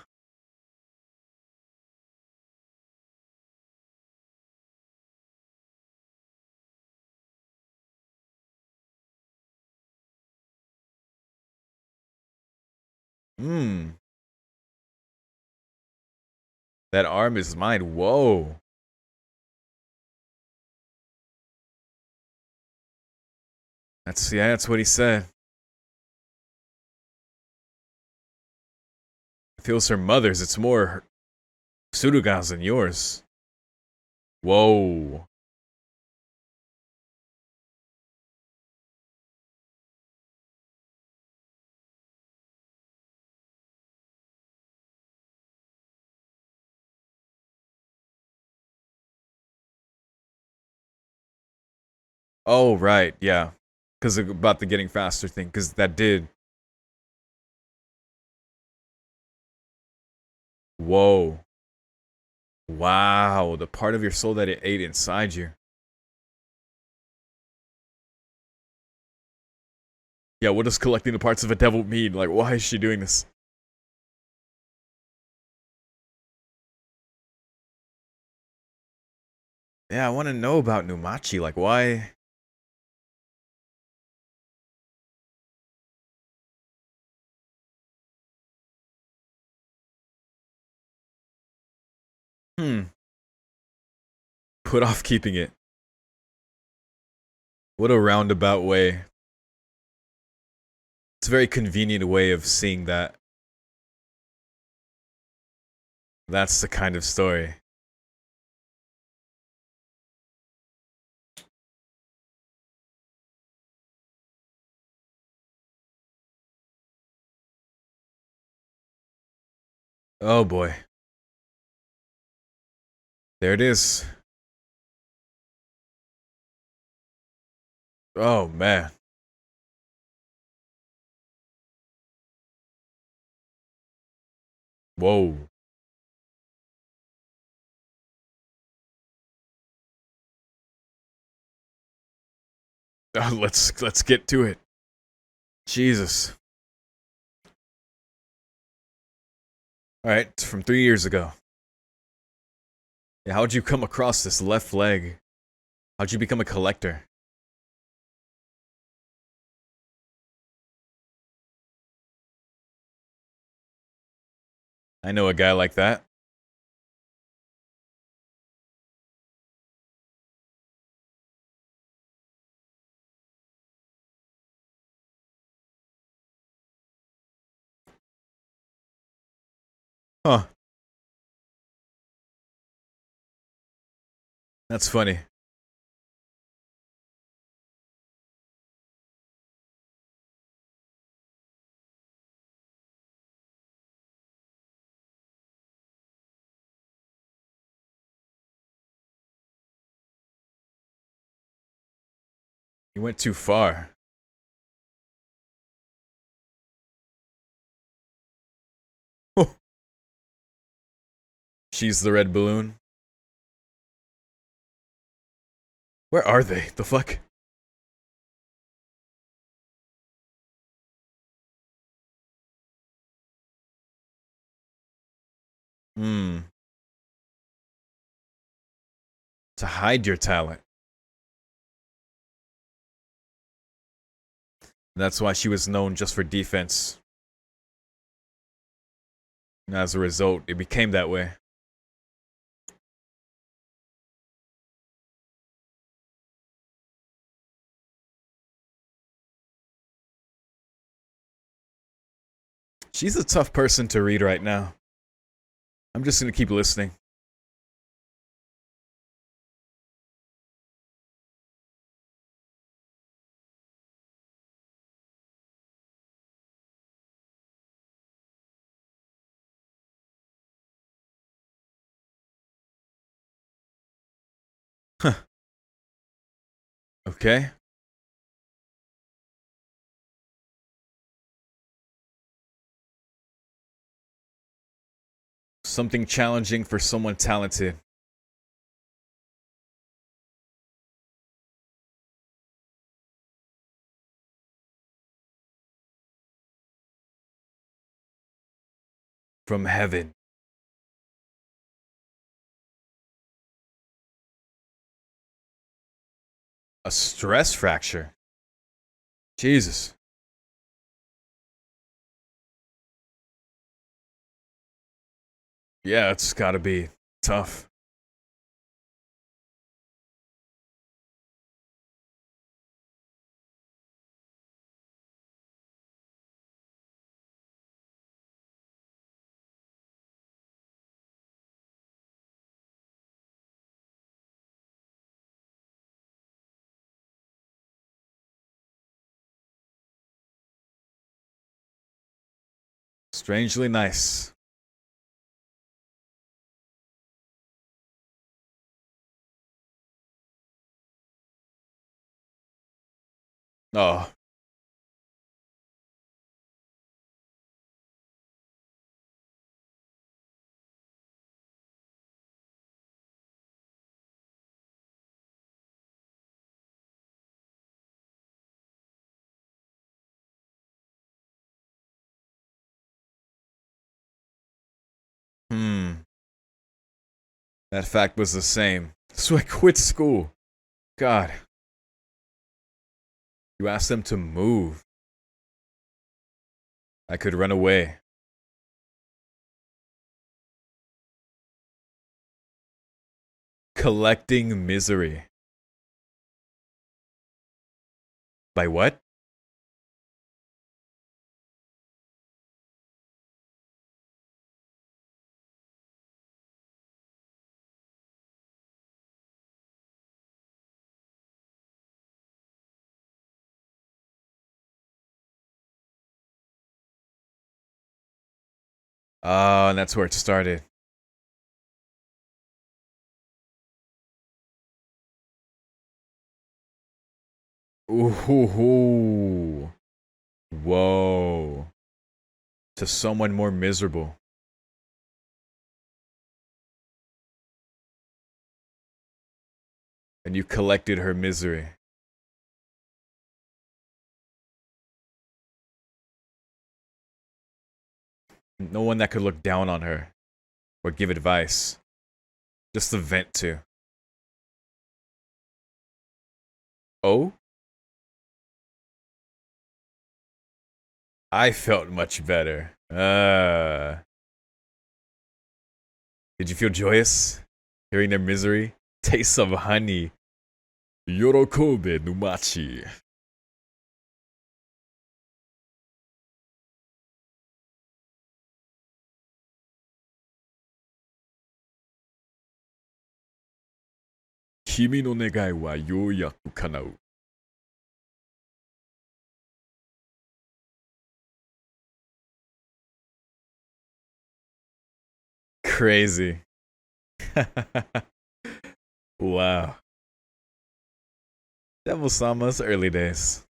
Hmm. That arm is mine. Whoa. That's what he said. It feels her mother's. It's more Surugan's than yours. Whoa. Oh, right. Yeah. Because about the getting faster thing. Because that did. Whoa. Wow. The part of your soul that it ate inside you. Yeah, what does collecting the parts of a devil mean? Like, why is she doing this? Yeah, I want to know about Numachi. Like, why? Hmm. Put off keeping it. What a roundabout way. It's a very convenient way of seeing that. That's the kind of story. Oh boy. There it is. Oh man. Whoa. Let's get to it. Jesus. All right, it's from 3 years ago. Yeah, how'd you come across this left leg? How'd you become a collector? I know a guy like that. Huh. That's funny. You went too far. She's the red balloon. Where are they? The fuck? Hmm. To hide your talent. That's why she was known just for defense. And as a result, it became that way. She's a tough person to read right now. I'm just gonna keep listening. Huh. Okay. Something challenging for someone talented. From heaven. A stress fracture. Jesus. Yeah, it's gotta be tough. Strangely nice. Oh, hmm. That fact was the same. So I quit school. God, you asked them to move. I could run away. Collecting misery. By what? Oh, and that's where it started. Ooh. Whoa. To someone more miserable. And you collected her misery. No one that could look down on her or give advice. Just to vent to. Oh? I felt much better. Did you feel joyous? Hearing their misery? Taste of honey. Yorokobe numachi. Kimi no negai wa youyaku kanau. Crazy. Wow. Devil Sama's early days.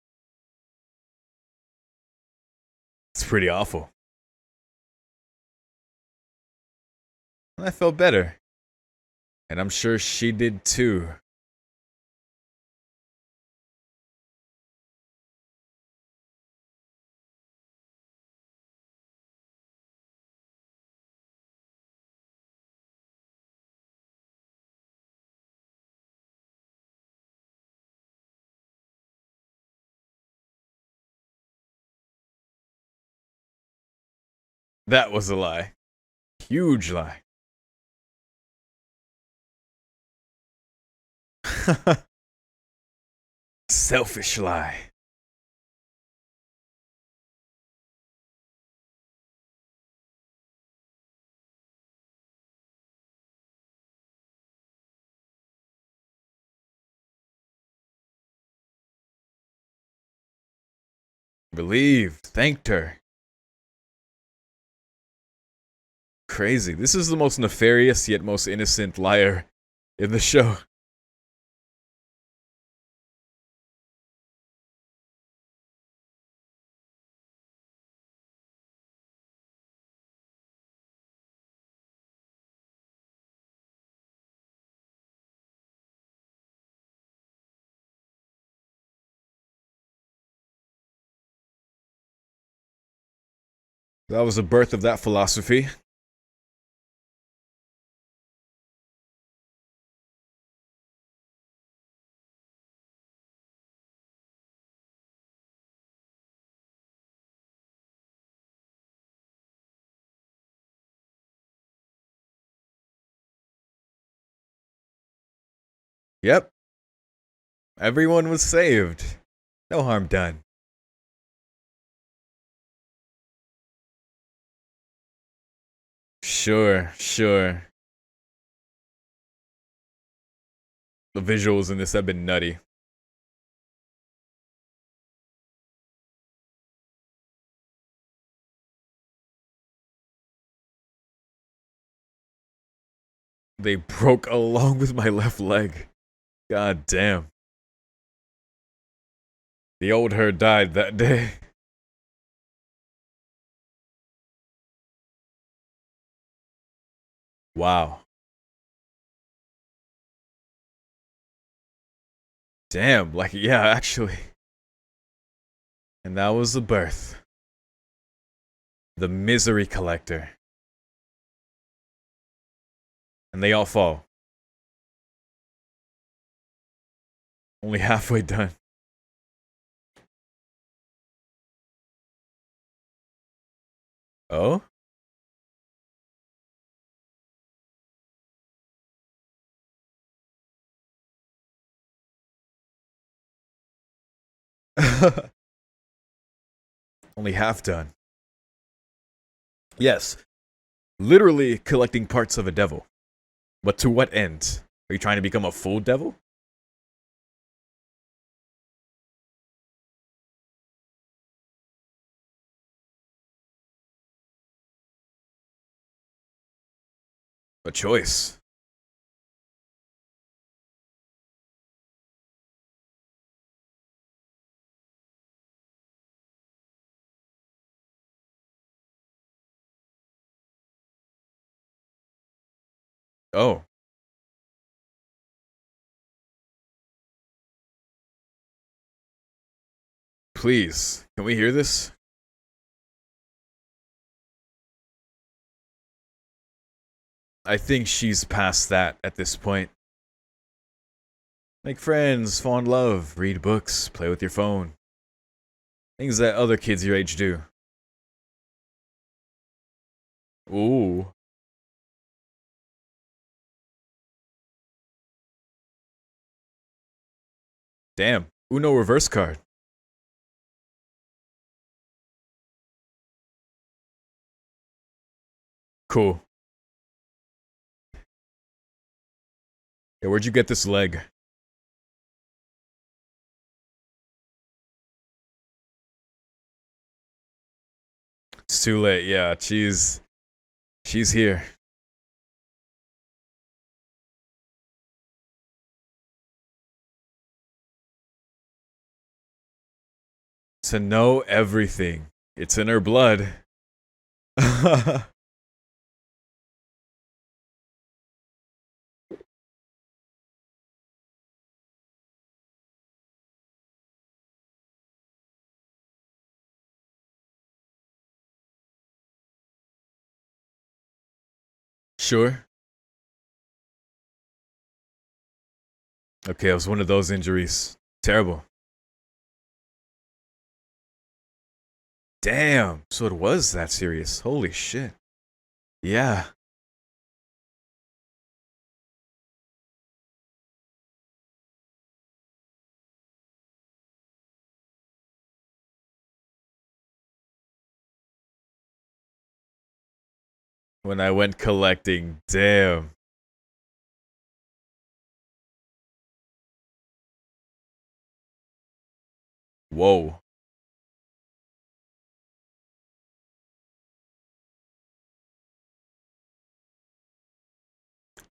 It's pretty awful. I felt better. And I'm sure she did too. That was a lie. Huge lie. Selfish lie. Believed. Thanked her. Crazy. This is the most nefarious yet most innocent liar in the show. That was the birth of that philosophy. Yep, everyone was saved. No harm done. Sure, sure. The visuals in this have been nutty. They broke along with my left leg. God damn. The old her died that day. Wow. Damn, like, yeah, actually. And that was the birth. The misery collector. And they all fall. Only halfway done. Oh? Only half done. Yes, literally collecting parts of a devil. But to what end? Are you trying to become a full devil? A choice. Oh, please. Can we hear this? I think she's past that at this point. Make friends, fall in love, read books, play with your phone. Things that other kids your age do. Ooh. Damn. Uno reverse card. Cool. Yeah, where'd you get this leg? It's too late. Yeah, she's here. To know everything. It's in her blood. Sure. Okay, it was one of those injuries. Terrible. Damn. So it was that serious. Holy shit. Yeah. When I went collecting, damn. Whoa.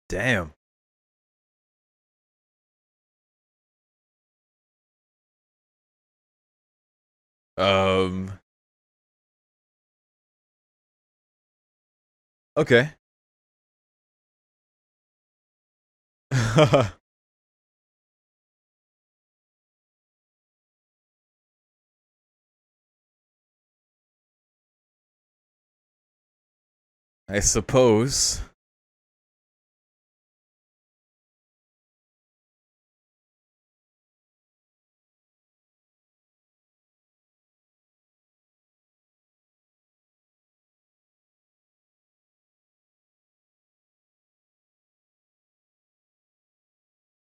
Damn. Um. Okay. I suppose.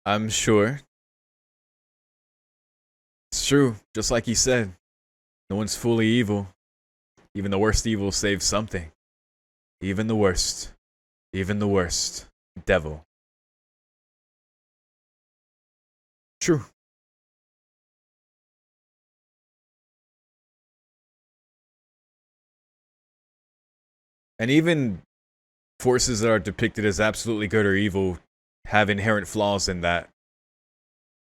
I'm sure. It's true, just like he said. No one's fully evil. Even the worst evil saves something. Even the worst. Even the worst. Devil. True. And even forces that are depicted as absolutely good or evil have inherent flaws in that,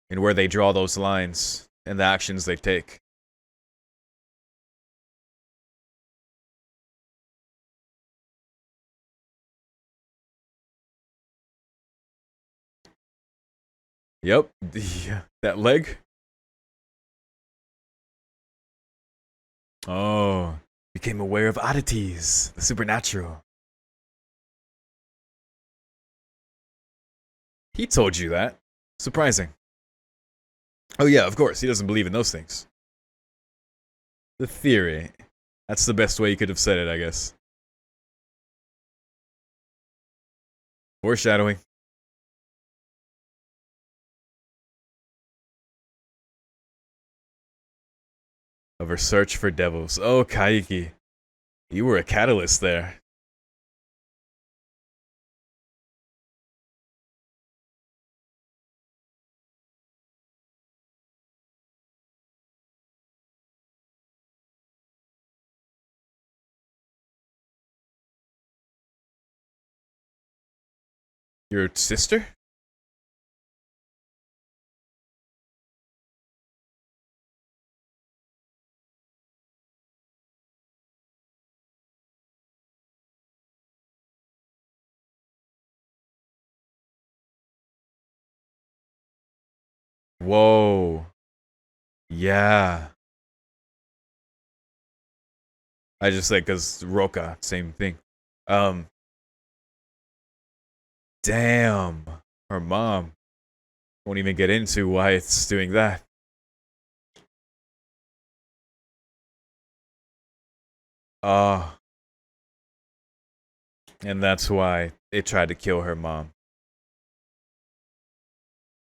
and where they draw those lines and the actions they take. Yep. That leg? Oh. Became aware of oddities. The supernatural. He told you that. Surprising. Oh yeah, of course. He doesn't believe in those things. The theory. That's the best way you could have said it, I guess. Foreshadowing. Of her search for devils. Oh, Kaiki. You were a catalyst there. Your sister? Whoa. Yeah. I just said because Roka, same thing. Um, damn. Her mom won't even get into why it's doing that. Uh, and that's why they tried to kill her mom.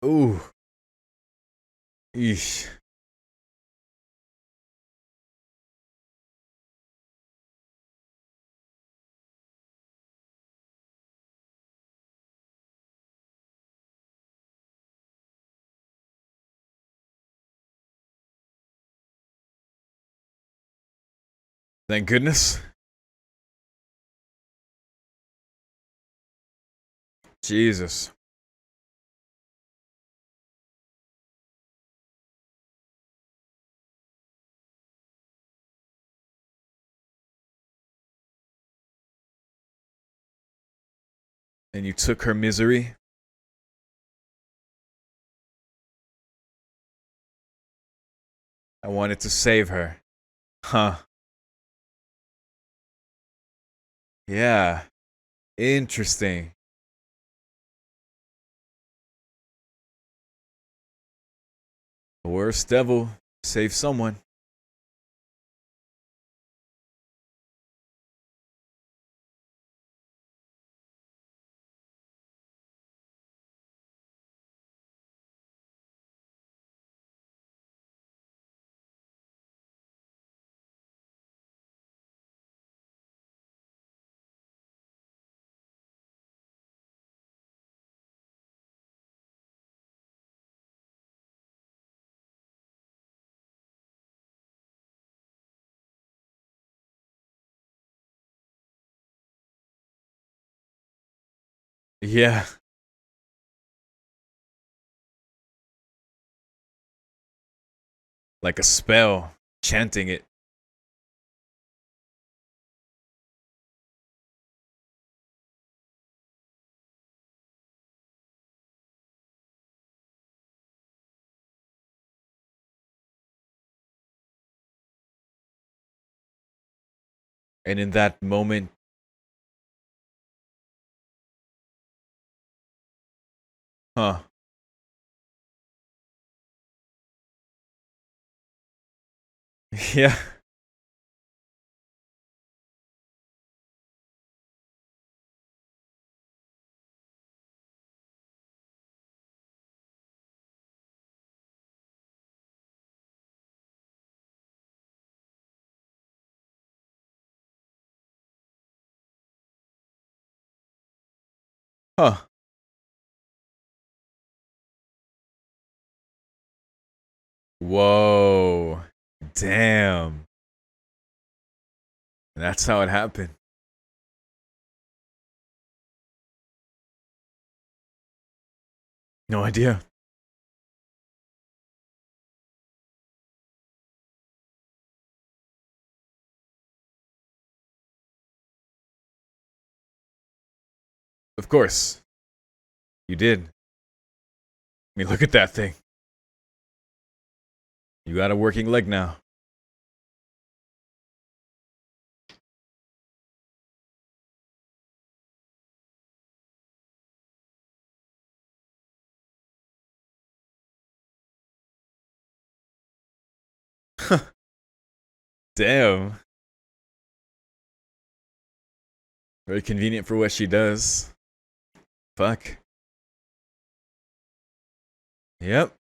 Ooh. Eesh. Thank goodness. Jesus. And you took her misery? I wanted to save her. Huh. Yeah. Interesting. The worst devil. Save someone. Yeah. Like a spell. Chanting it. And in that moment, huh. Yeah. Huh. Whoa. Damn. That's how it happened. No idea. Of course. You did. I mean, look at that thing. You got a working leg now. Damn. Very convenient for what she does. Fuck. Yep.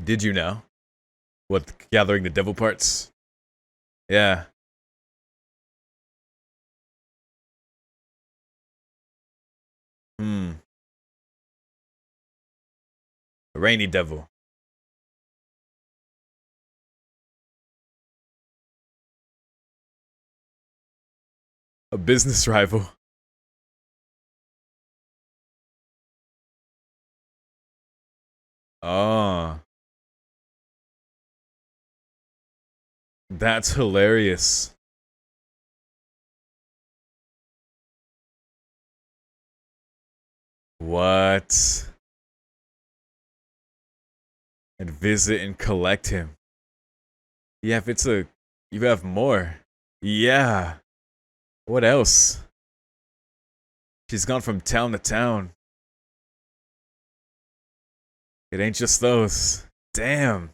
Did you know? What, gathering the devil parts? Yeah. Hmm. A rainy devil. A business rival. Oh. That's hilarious. What? And visit and collect him. Yeah, if it's a... You have more. Yeah. What else? She's gone from town to town. It ain't just those. Damn.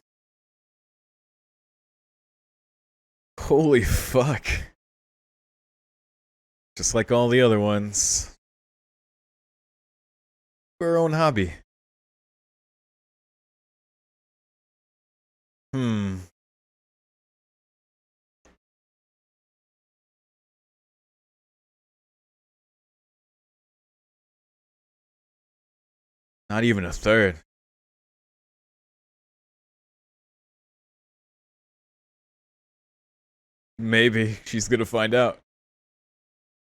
Holy fuck. Just like all the other ones. Her own hobby. Hmm. Not even a third. Maybe. She's gonna find out.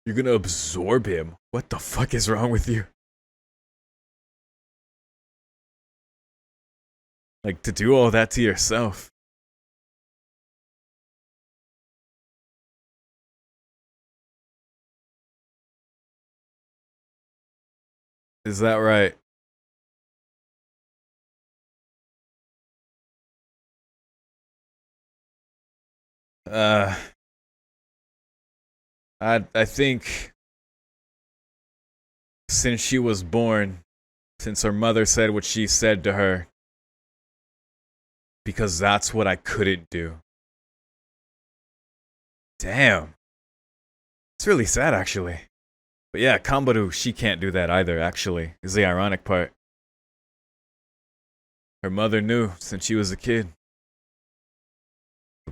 You're gonna absorb him. What the fuck is wrong with you? Like, to do all that to yourself. Is that right? Uh, I think since she was born, since her mother said what she said to her, because that's what I couldn't do. Damn. It's really sad, actually. But yeah, Kambaru, she can't do that either, actually, is the ironic part. Her mother knew since she was a kid.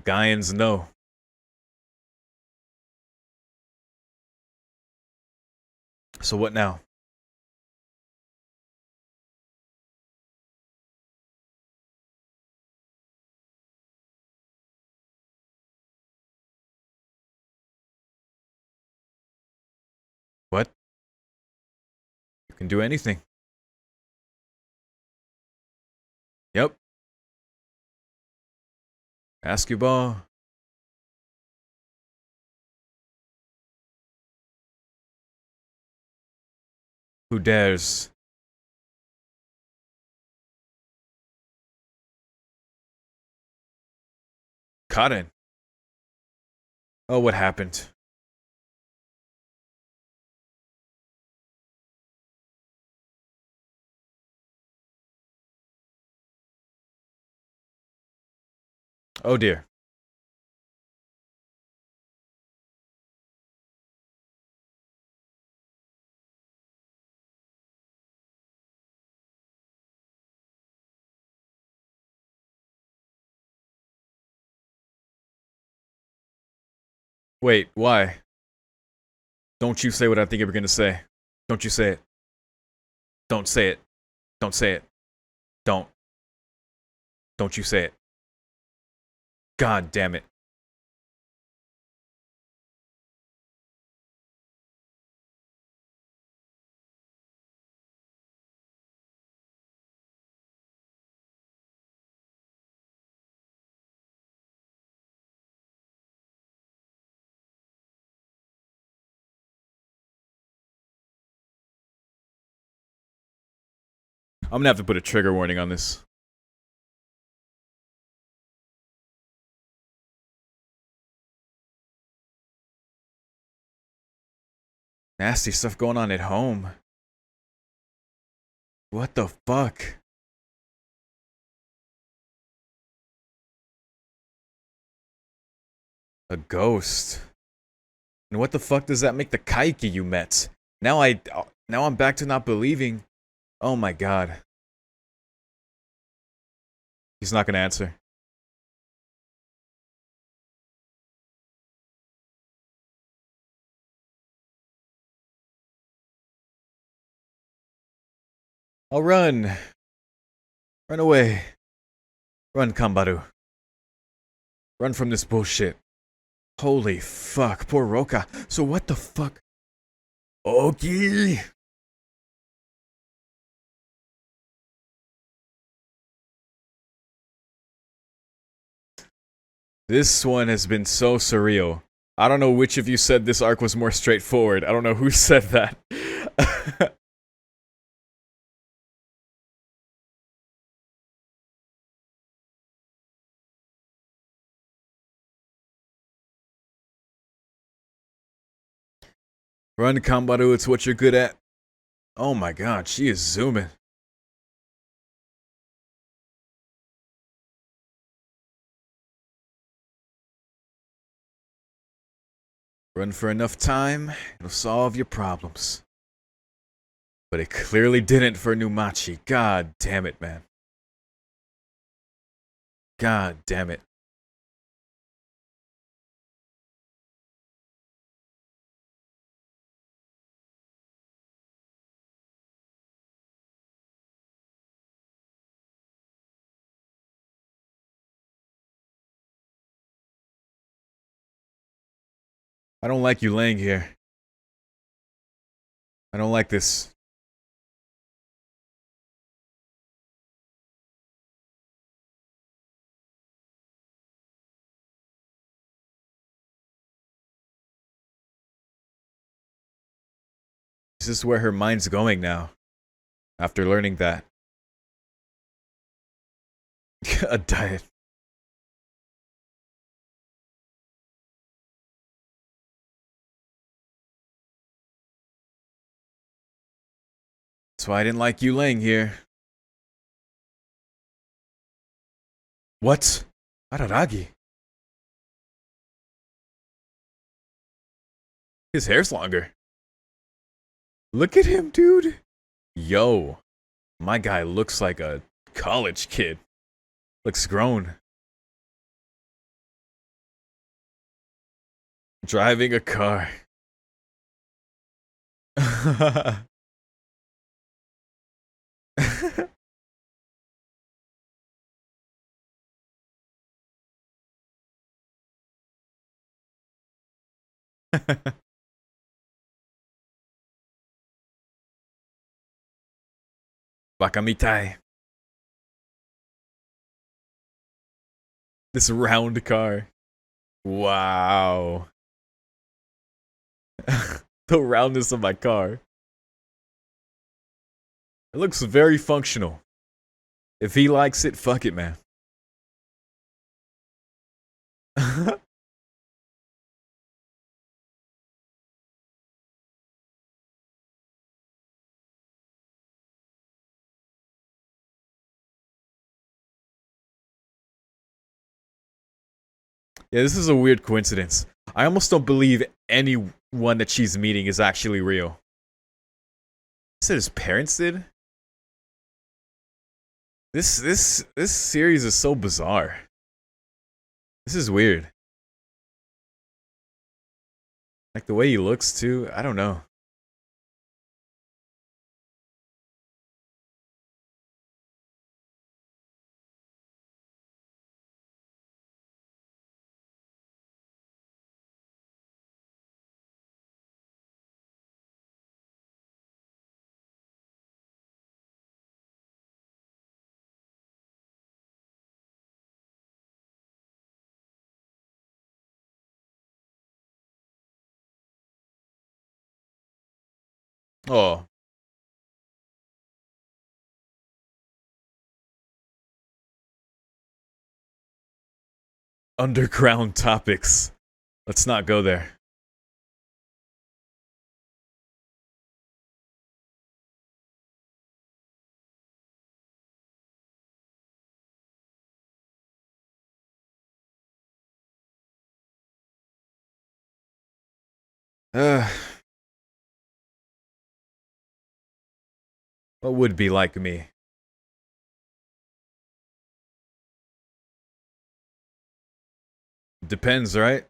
Gaians know. So what now? What? You can do anything. Yep. Basketball. Who dares? Cotton. Oh, what happened? Oh dear. Wait, why? Don't you say what I think you're gonna say. Don't you say it. Don't say it. Don't say it. Don't. Don't you say it. God damn it. I'm gonna have to put a trigger warning on this. Nasty stuff going on at home. What the fuck? A ghost. And what the fuck does that make the kaiki you met? Now I'm back to not believing. Oh my god. He's not gonna answer. I'll run. Run away. Run, Kambaru. Run from this bullshit. Holy fuck, poor Roka. So what the fuck? Oki! This one has been so surreal. I don't know which of you said this arc was more straightforward. I don't know who said that. Run, Kambaru, it's what you're good at. Oh my god, she is zooming. Run for enough time, it'll solve your problems. But it clearly didn't for Numachi. God damn it, man. God damn it. I don't like you laying here. I don't like this. Is this where her mind's going now? After learning that. A diet. That's why I didn't like you laying here. What? Araragi? His hair's longer. Look at him, dude. Yo. My guy looks like a college kid. Looks grown. Driving a car. Bakamitai. This round car. Wow. The roundness of my car. It looks very functional. If he likes it, fuck it, man. Yeah, this is a weird coincidence. I almost don't believe anyone that she's meeting is actually real. He said his parents did? This series is so bizarre. This is weird. Like the way he looks too. I don't know. Oh, underground topics. Let's not go there. Uh, what would be like me? Depends, right?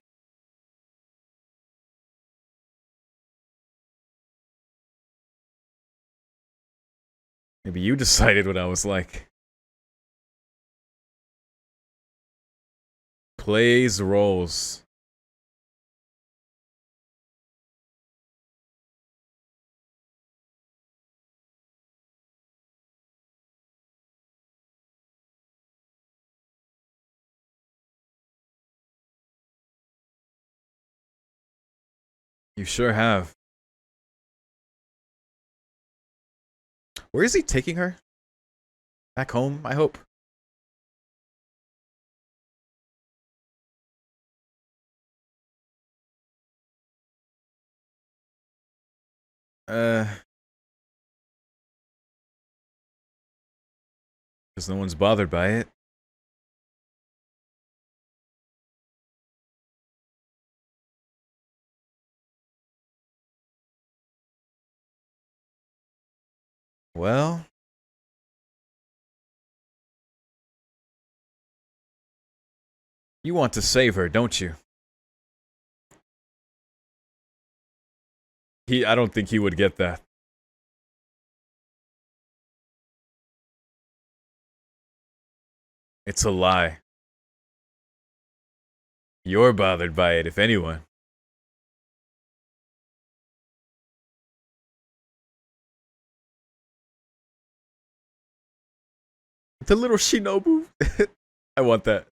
Maybe you decided what I was like. Plays roles. You sure have. Where is he taking her? Back home, I hope. Uh, because no one's bothered by it. Well, you want to save her, don't you? I don't think he would get that. It's a lie. You're bothered by it, if anyone. The little Shinobu. I want that.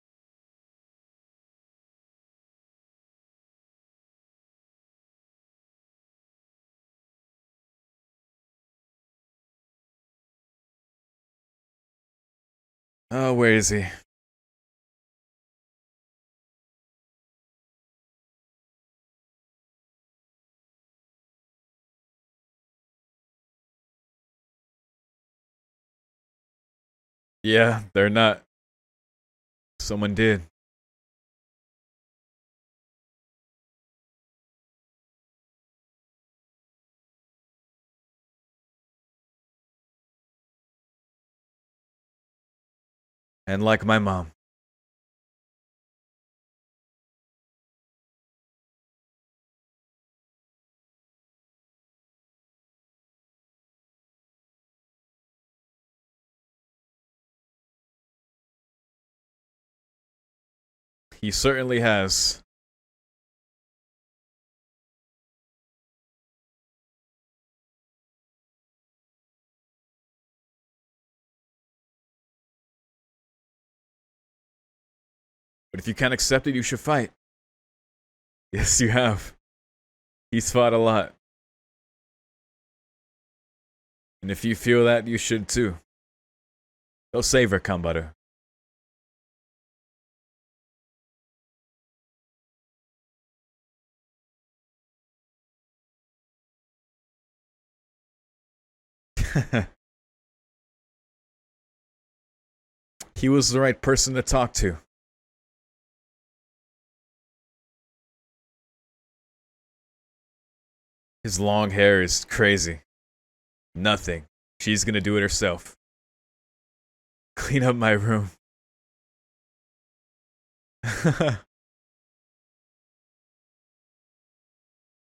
Oh, where is he? Yeah, they're not. Someone did. And like my mom. He certainly has. But if you can't accept it, you should fight. Yes, you have. He's fought a lot. And if you feel that, you should too. Go save her, Kambaru. He was the right person to talk to. His long hair is crazy. Nothing. She's gonna do it herself. Clean up my room.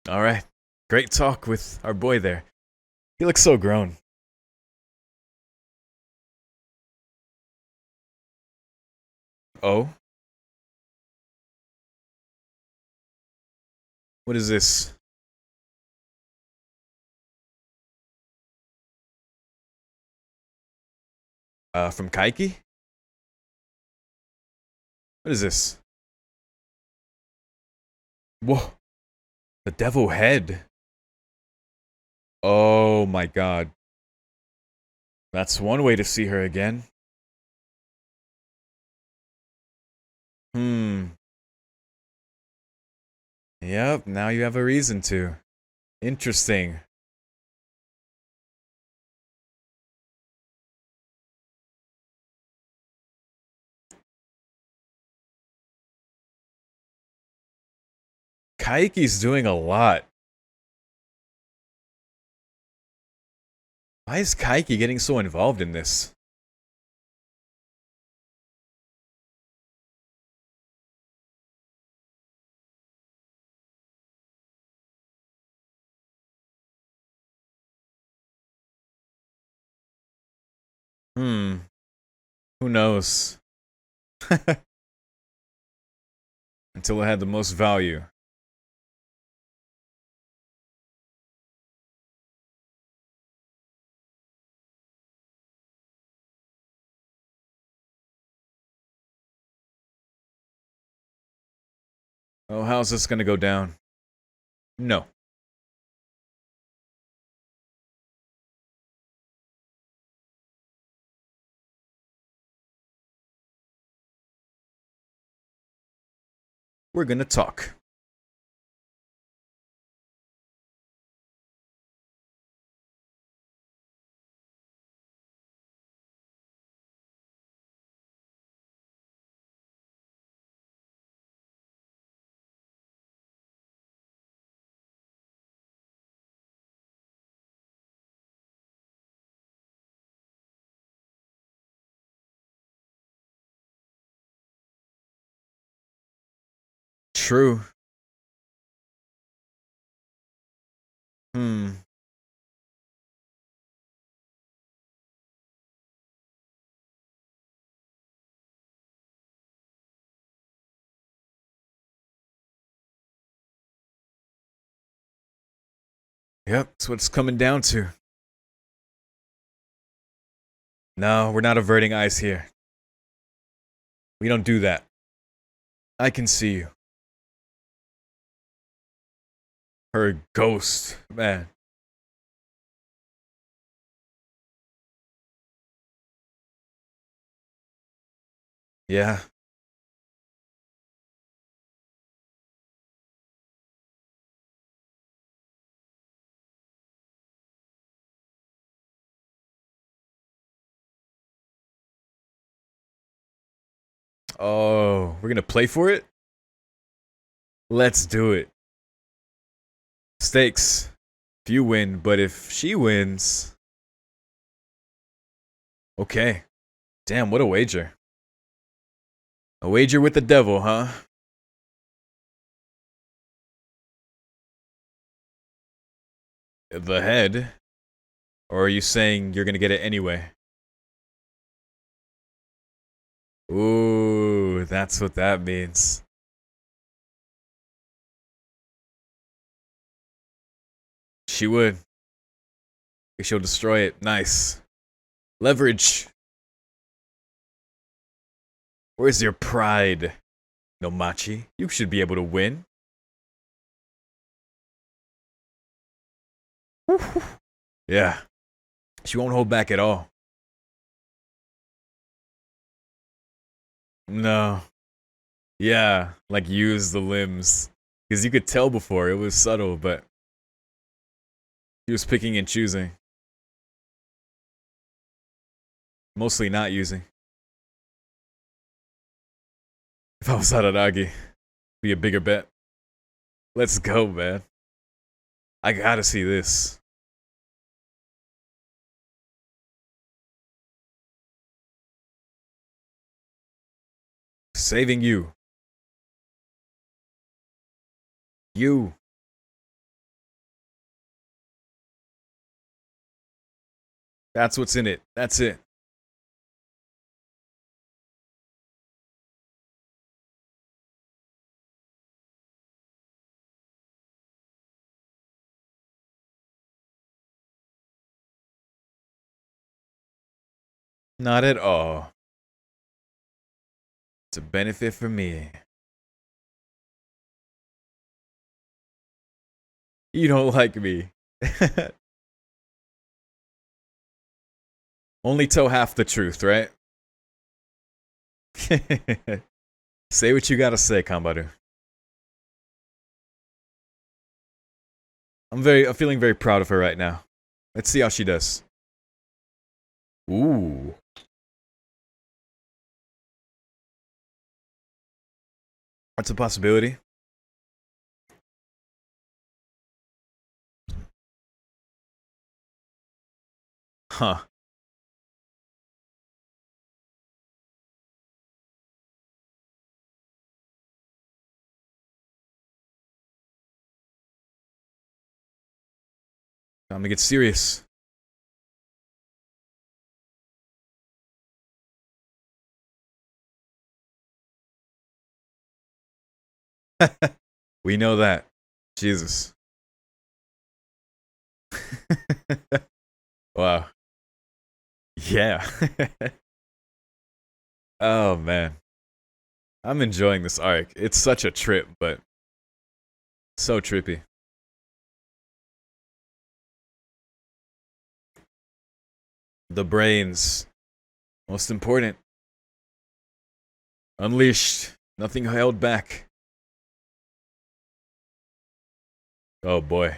Alright. Great talk with our boy there. He looks so grown. Oh? What is this? From Kaiki? What is this? Whoa. The devil head. Oh my god. That's one way to see her again. Yep, now you have a reason to. Interesting. Kaiki's doing a lot. Why is Kaiki getting so involved in this? Who knows? Until it had the most value. Oh, how's this gonna go down? No. We're gonna talk. True. Hmm. Yep, that's what it's coming down to. No, we're not averting eyes here. We don't do that. I can see you. Her ghost, man. Yeah. Oh, we're gonna play for it? Let's do it. Stakes. If you win, but if she wins... Okay. Damn, what a wager. A wager with the devil, huh? The head? Or are you saying you're gonna get it anyway? Ooh, that's what that means. She would. She'll destroy it. Nice. Leverage. Where's your pride? Nomachi, you should be able to win. Yeah. She won't hold back at all. No. Yeah, like use the limbs. Because you could tell before, it was subtle, but he was picking and choosing. Mostly not using. If I was Araragi, be a bigger bet. Let's go, man. I gotta see this. Saving you. You. That's what's in it. That's it. Not at all. It's a benefit for me. You don't like me. Only tell half the truth, right? Say what you gotta say, Kambaru. I'm feeling very proud of her right now. Let's see how she does. Ooh. That's a possibility. Huh. Time to get serious. We know that. Jesus. Wow. Yeah. Oh, man. I'm enjoying this arc. It's such a trip, but so trippy. The brains. Most important. Unleashed. Nothing held back. Oh, boy.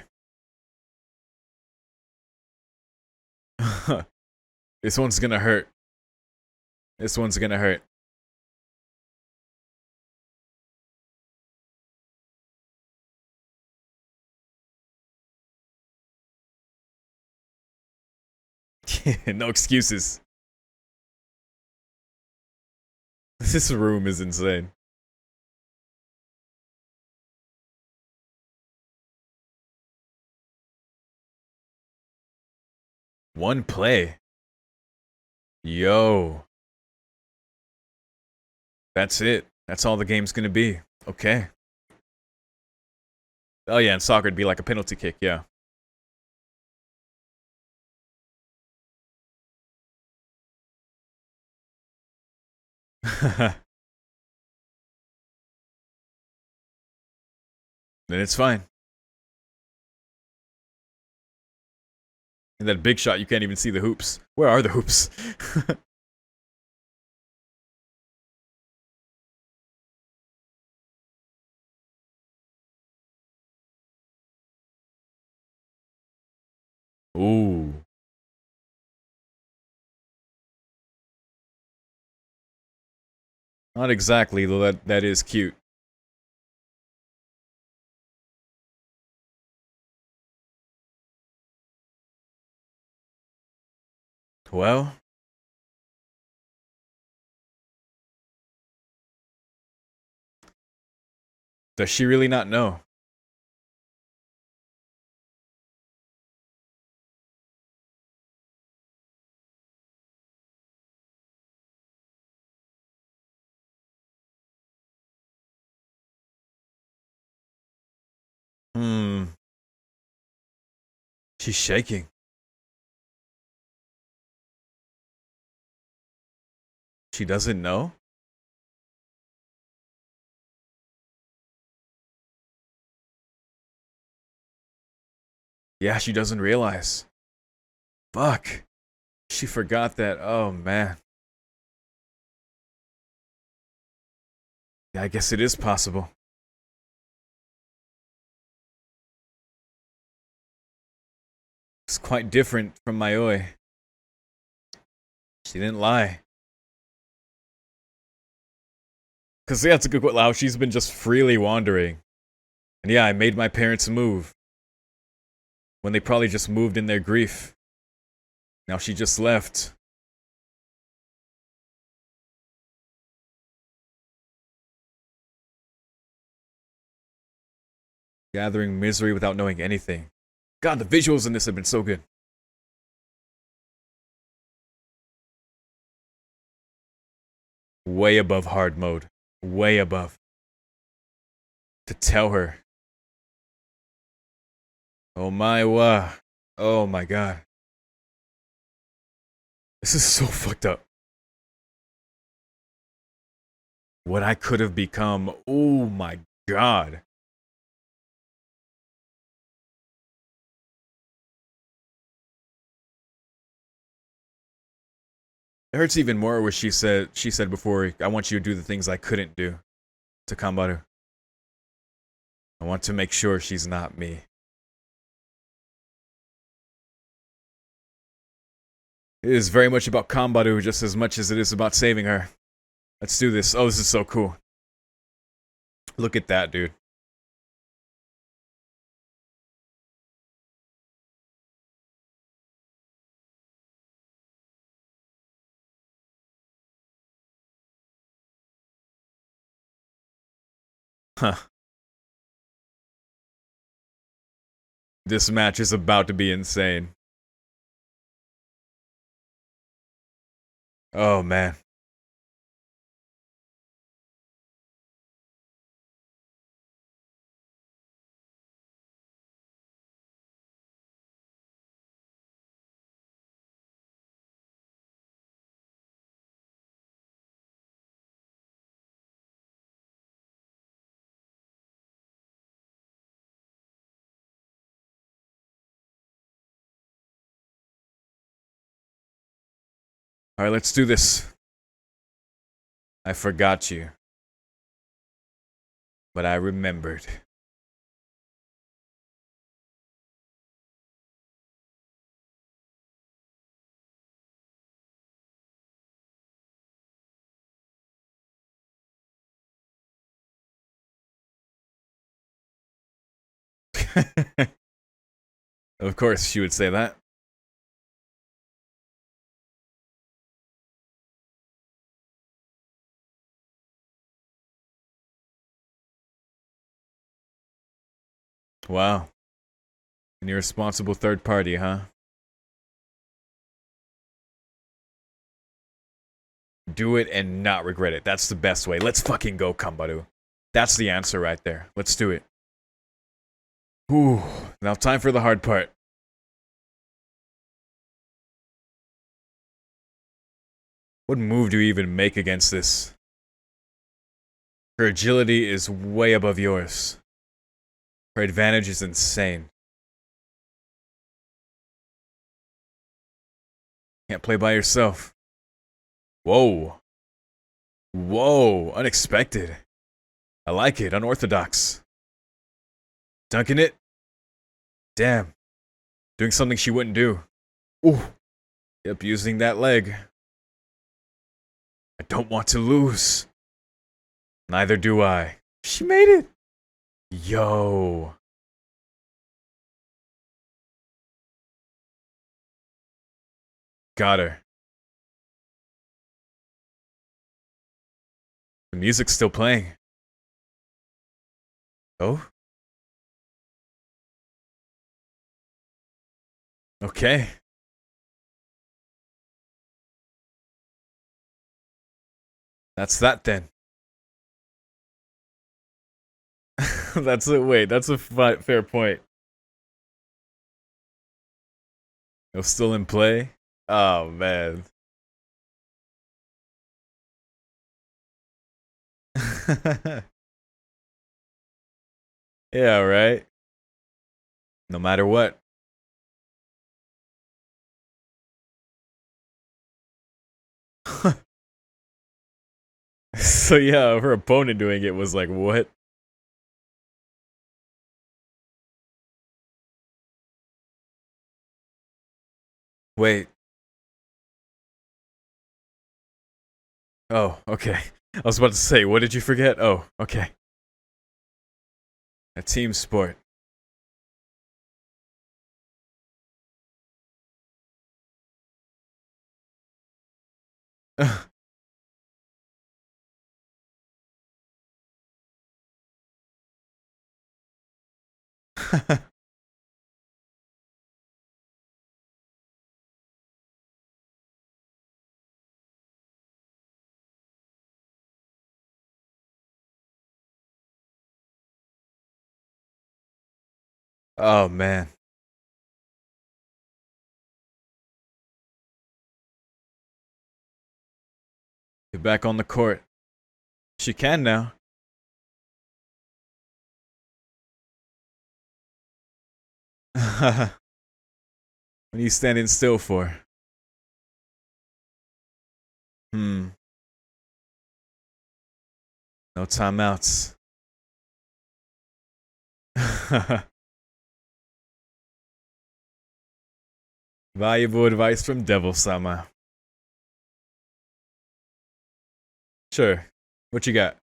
This one's gonna hurt. This one's gonna hurt. No excuses. This room is insane. One play. Yo. That's it. That's all the game's gonna be. Okay. Oh yeah, in soccer it'd be like a penalty kick, yeah. Then it's fine. In that big shot, you can't even see the hoops. Where are the hoops? Ooh. Not exactly, though that is cute. Well, does she really not know? Hmm. She's shaking. She doesn't know? Yeah, she doesn't realize. Fuck. She forgot that. Oh, man. Yeah, I guess it is possible. It's quite different from Mayoi. She didn't lie. Because, yeah, it's a good quote. How she's been just freely wandering. And yeah, I made my parents move. When they probably just moved in their grief. Now she just left. Gathering misery without knowing anything. God, the visuals in this have been so good. Way above hard mode. Way above. To tell her. Oh my wa. Oh my god. This is so fucked up. What I could have become. Oh my god. It hurts even more where she said before, I want you to do the things I couldn't do to Kambaru. I want to make sure she's not me. It is very much about Kambaru just as much as it is about saving her. Let's do this. Oh, this is so cool. Look at that, dude. Huh. This match is about to be insane. Oh, man. Alright, let's do this. I forgot you. But I remembered. Of course, she would say that. Wow. An irresponsible third party, huh? Do it and not regret it. That's the best way. Let's fucking go, Kambaru. That's the answer right there. Let's do it. Whew. Now time for the hard part. What move do you even make against this? Her agility is way above yours. Her advantage is insane. Can't play by yourself. Whoa. Whoa. Unexpected. I like it. Unorthodox. Dunking it. Damn. Doing something she wouldn't do. Ooh. Yep, using that leg. I don't want to lose. Neither do I. She made it. Yo. Got her. The music's still playing. Oh? Okay. That's that then. That's a wait. That's a fair point. It was still in play. Oh man. Yeah, right. No matter what. So yeah, her opponent doing it was like, what? Wait. Oh, okay. I was about to say, what did you forget? Oh, okay. A team sport. Oh man. Get back on the court. She can now. What are you standing still for? Hmm. No timeouts. Valuable advice from Devil-sama. Sure. What you got?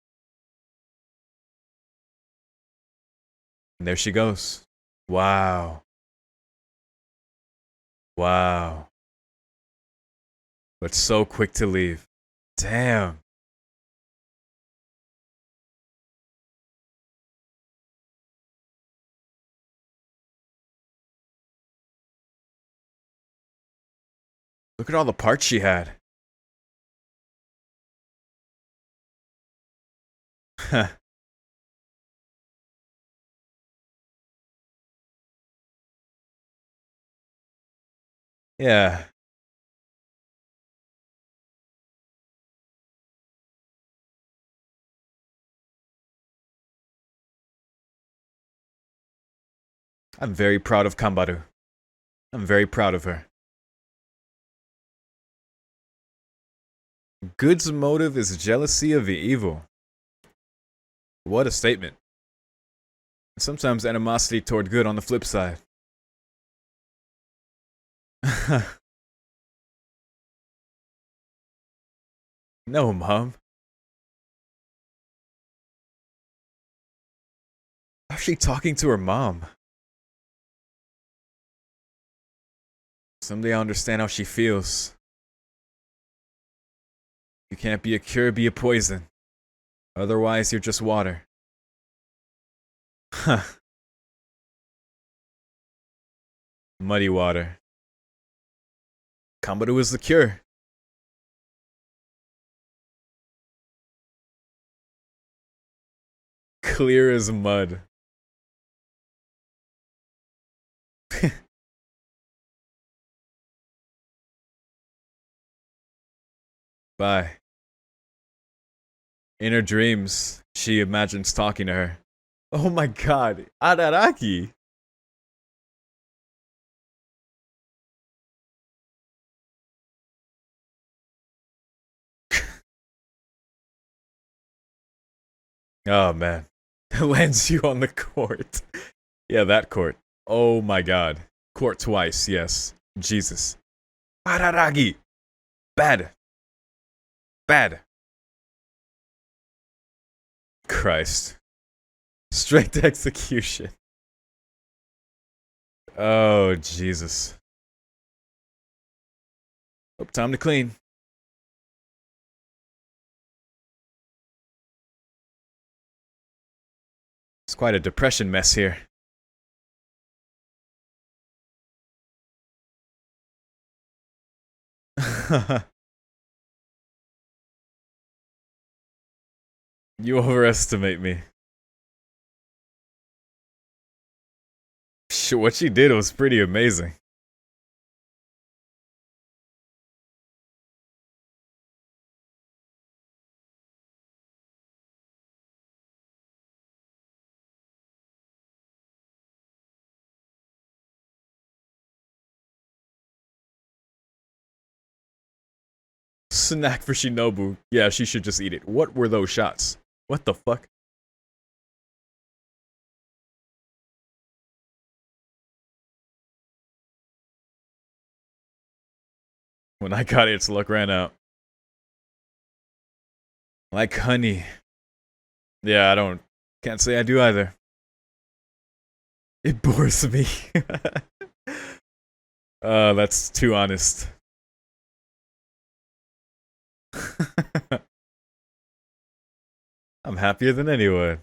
And there she goes. Wow. Wow. But so quick to leave. Damn. Look at all the parts she had. Yeah. I'm very proud of Kambaru. I'm very proud of her. Good's motive is jealousy of the evil. What a statement. Sometimes animosity toward good on the flip side. No, Mom. How's she talking to her mom? Someday I'll understand how she feels. You can't be a cure, be a poison. Otherwise, you're just water. Huh. Muddy water. Kambaru is the cure. Clear as mud. Bye. In her dreams, she imagines talking to her. Oh my god, Araragi! Oh man. Lands you on the court. Yeah, that court. Oh my god. Court twice, yes. Jesus. Araragi! Bad. Bad. Christ. Strict execution. Oh, Jesus. Oh, time to clean. It's quite a depression mess here. You overestimate me. What she did was pretty amazing. Snack for Shinobu. Yeah, she should just eat it. What were those shots? What the fuck? When I got it, its luck ran out. Like honey. Yeah, can't say I do either. It bores me. That's too honest. I'm happier than anyone.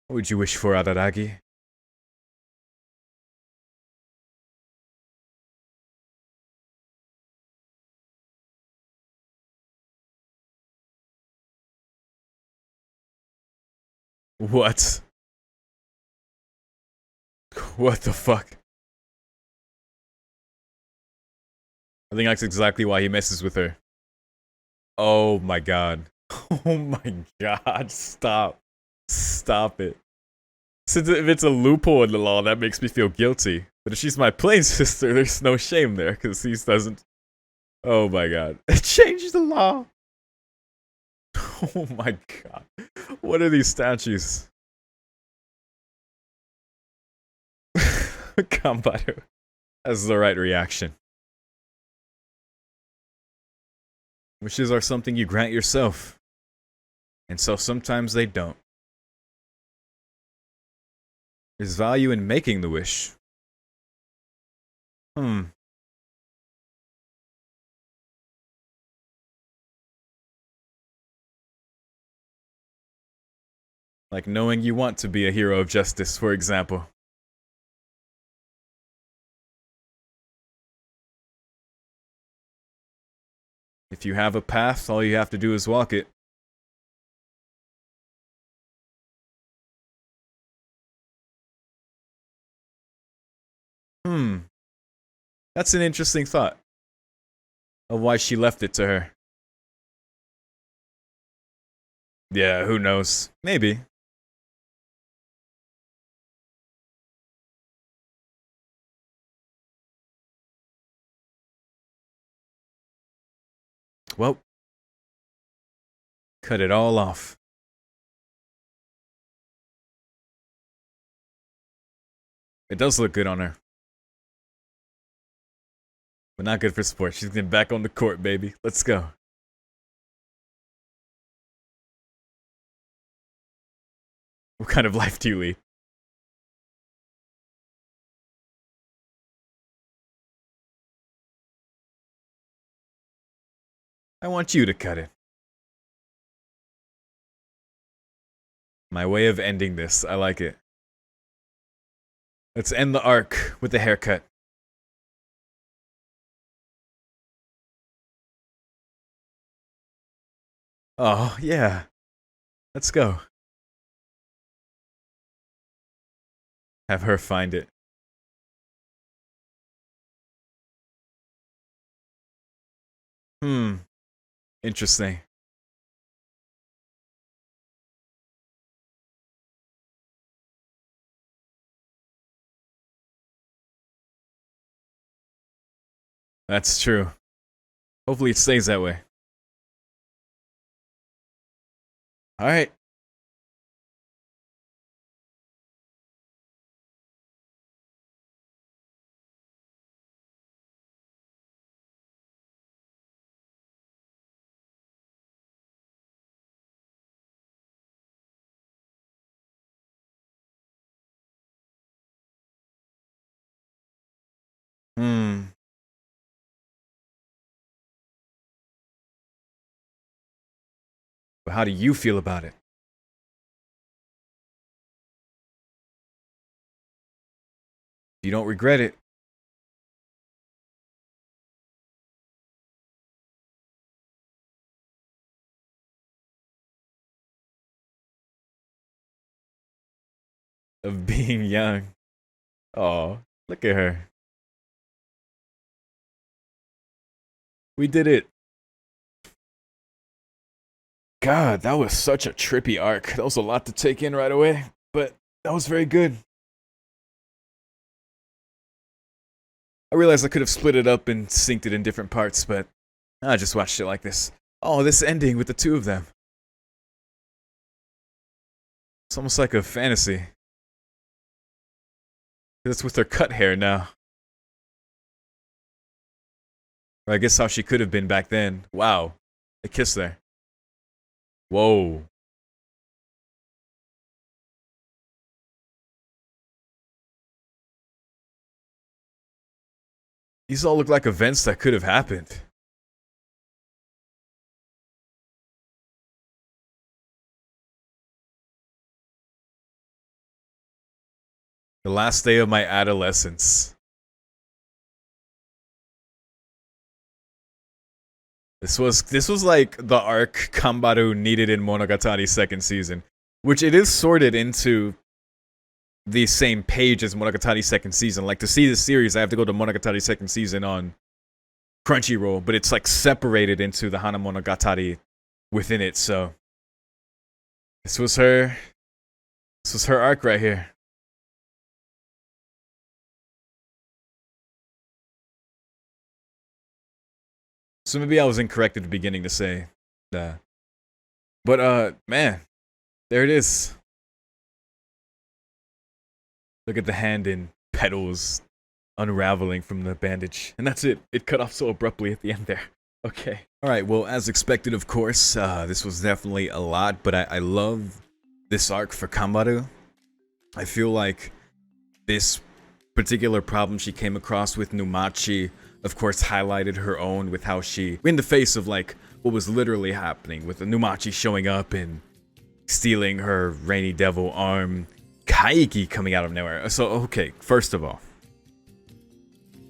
What would you wish for, Araragi? What? What the fuck? I think that's exactly why he messes with her. Oh my god. Oh my god. Stop. Stop it. Since if it's a loophole in the law, that makes me feel guilty. But if she's my plain sister, there's no shame there, because he doesn't. Oh my god. Change the law. Oh my god. What are these statues? Kambaru. That's the right reaction. Wishes are something you grant yourself. And so sometimes they don't. There's value in making the wish. Like knowing you want to be a hero of justice, for example. If you have a path, all you have to do is walk it. That's an interesting thought. Of why she left it to her. Yeah, who knows? Maybe. Well, cut it all off. It does look good on her. But not good for sport. She's getting back on the court, baby. Let's go. What kind of life do you lead? I want you to cut it. My way of ending this. I like it. Let's end the arc with the haircut. Oh, yeah. Let's go. Have her find it. Interesting. That's true. Hopefully it stays that way. Alright. But how do you feel about it? You don't regret it. Of being young. Oh, look at her. We did it. God, that was such a trippy arc. That was a lot to take in right away, but that was very good. I realized I could have split it up and synced it in different parts, but I just watched it like this. Oh, this ending with the two of them. It's almost like a fantasy. It's with her cut hair now. Or I guess how she could have been back then. Wow. A kiss there. Whoa. These all look like events that could have happened. The last day of my adolescence. This was like the arc Kambaru needed in Monogatari's second season. which it is sorted into the same page as Monogatari second season. Like, to see this series, I have to go to Monogatari second season on Crunchyroll, but it's like separated into the Hanamonogatari within it. So this was her arc right here. So maybe I was incorrect at the beginning to say that. But man, there it is. Look at the hand in petals unraveling from the bandage. And that's it. It cut off so abruptly at the end there. Okay. Alright, well, as expected, of course, this was definitely a lot, but I love this arc for Kanbaru. I feel like this particular problem she came across with Numachi, of course, highlighted her own with how she, in the face of like what was literally happening with the Numachi showing up and stealing her Rainy Devil arm, Kaiki coming out of nowhere. So, okay, first of all,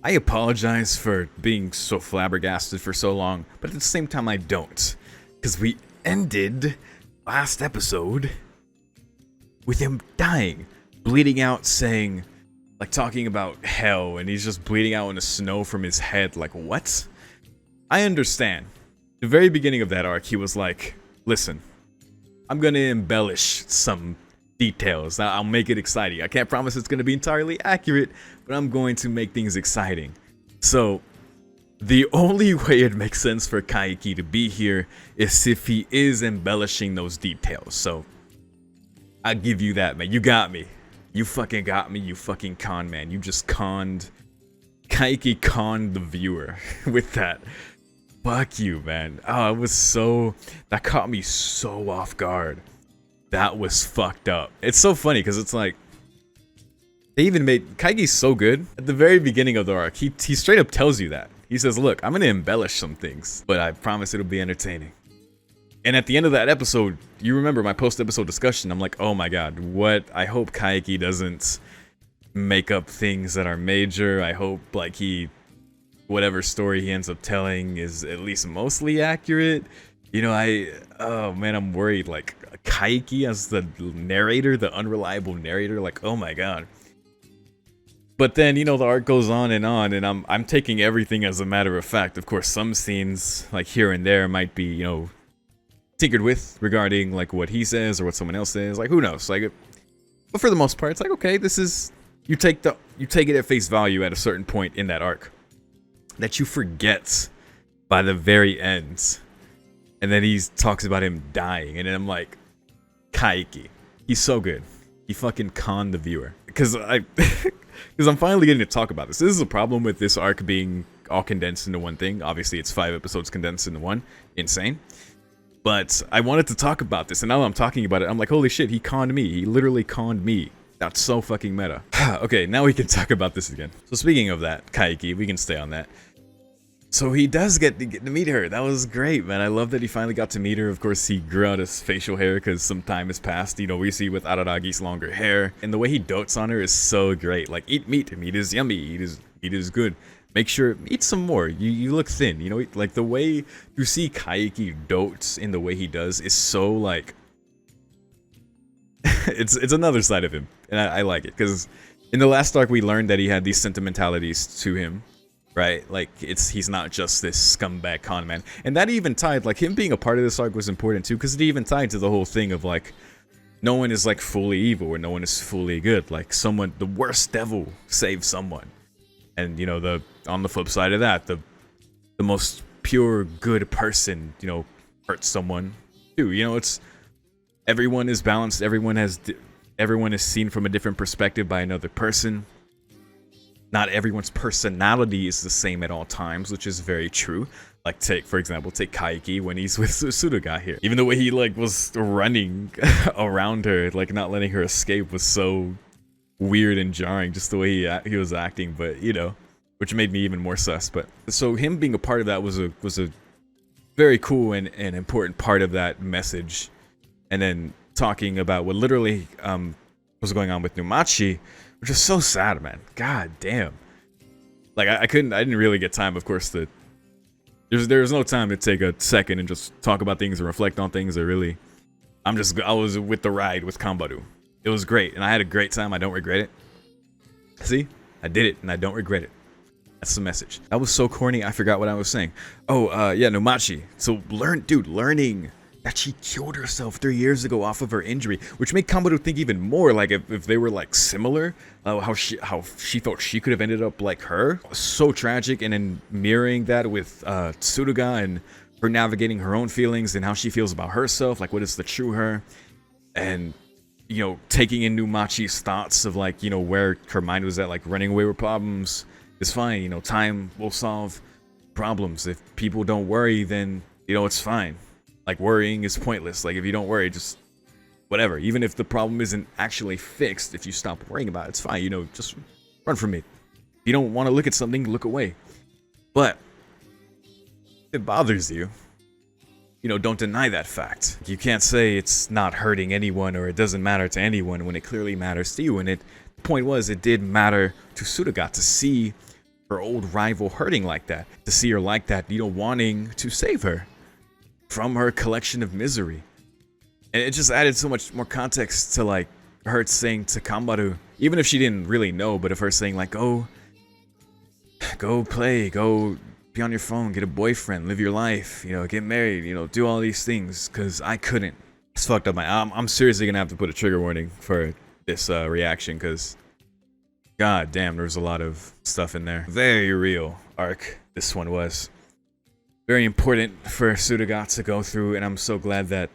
I apologize for being so flabbergasted for so long, but at the same time I don't. Because we ended last episode with him dying, bleeding out, saying, like, talking about hell, and he's just bleeding out in the snow from his head. Like, what? I understand. The very beginning of that arc, he was like, listen, I'm gonna embellish some details. I'll make it exciting. I can't promise it's gonna be entirely accurate, but I'm going to make things exciting. So, the only way it makes sense for Kaiki to be here is if he is embellishing those details. So, I'll give you that, man. You got me. You fucking got me, you fucking con man. You just conned. Kaiki conned the viewer with that. Fuck you, man. Oh, it was so. That caught me so off guard. That was fucked up. It's so funny because it's like. They even made. Kaiki's so good. At the very beginning of the arc, he straight up tells you that. He says, look, I'm gonna embellish some things, but I promise it'll be entertaining. And at the end of that episode, you remember my post-episode discussion, I'm like, oh my god, what? I hope Kaiki doesn't make up things that are major. I hope, like, whatever story he ends up telling is at least mostly accurate. You know, oh man, I'm worried, like, Kaiki as the narrator, the unreliable narrator, like, oh my god. But then, you know, the arc goes on, and I'm taking everything as a matter of fact. Of course, some scenes, like, here and there might be, you know, tinkered with regarding like what he says or what someone else says, like who knows, like, but for the most part it's like, okay, this is, you take it at face value at a certain point in that arc that you forget by the very end, and then he talks about him dying, and then I'm like, Kaiki, he's so good, he fucking conned the viewer, because I'm finally getting to talk about this. This is a problem with this arc being all condensed into one thing. Obviously it's 5 episodes condensed into one, insane. But I wanted to talk about this, and now I'm talking about it, I'm like, holy shit, he conned me. He literally conned me. That's so fucking meta. Okay, now we can talk about this again. So speaking of that, Kaiki, we can stay on that. So he does get to meet her. That was great, man. I love that he finally got to meet her. Of course, he grew out his facial hair because some time has passed. You know, we see with Araragi's longer hair. And the way he dotes on her is so great. Like, eat meat. Meat is yummy. Meat is good. Make sure, eat some more. You look thin, you know, like the way you see Kaiki dotes in the way he does is so like, it's another side of him, and I like it, because in the last arc we learned that he had these sentimentalities to him, right? Like, he's not just this scumbag con man, and that even tied, like, him being a part of this arc was important too, because it even tied to the whole thing of like, no one is like fully evil or no one is fully good. Like, the worst devil saves someone. And, you know, on the flip side of that, the most pure good person, you know, hurts someone too. You know, everyone is balanced. Everyone is seen from a different perspective by another person. Not everyone's personality is the same at all times, which is very true. Like, for example, take Kaiki when he's with Susuruga here. Even the way he, like, was running around her, like, not letting her escape was so weird and jarring, just the way he was acting, but you know, which made me even more sus. But so him being a part of that was a very cool and important part of that message. And then talking about what literally was going on with Numachi, which is so sad, man. God damn. Like, I didn't really get time, of course, there's no time to take a second and just talk about things or reflect on things or really I was with the ride with Kambaru. It was great, and I had a great time. I don't regret it. See? I did it, and I don't regret it. That's the message. That was so corny, I forgot what I was saying. Oh, yeah, Nomachi. So, learning that she killed herself 3 years ago off of her injury, which made Kambaru think even more, like, if they were, like, similar, how she felt she could have ended up like her. So tragic, and then mirroring that with Tsuruga and her navigating her own feelings and how she feels about herself, like, what is the true her, and you know, taking in Numachi's thoughts of, like, you know, where her mind was at, like, running away with problems is fine, you know, time will solve problems. If people don't worry, then, you know, it's fine. Like, worrying is pointless. Like, if you don't worry, just whatever. Even if the problem isn't actually fixed, if you stop worrying about it, it's fine, you know, just run from it. If you don't want to look at something, look away. But if it bothers you, you know, don't deny that fact. You can't say it's not hurting anyone or it doesn't matter to anyone when it clearly matters to you. And the point was, it did matter to Tsuruga to see her old rival hurting like that. To see her like that, you know, wanting to save her from her collection of misery. And it just added so much more context to, like, her saying to Kambaru, even if she didn't really know, but of her saying, like, go play, go be on your phone, get a boyfriend, live your life, you know, get married, you know, do all these things, because I couldn't. It's fucked up. I'm seriously gonna have to put a trigger warning for this reaction, because god damn, there's a lot of stuff in there. Very real arc this one was. Very important for Tsuruga to go through, and I'm so glad that,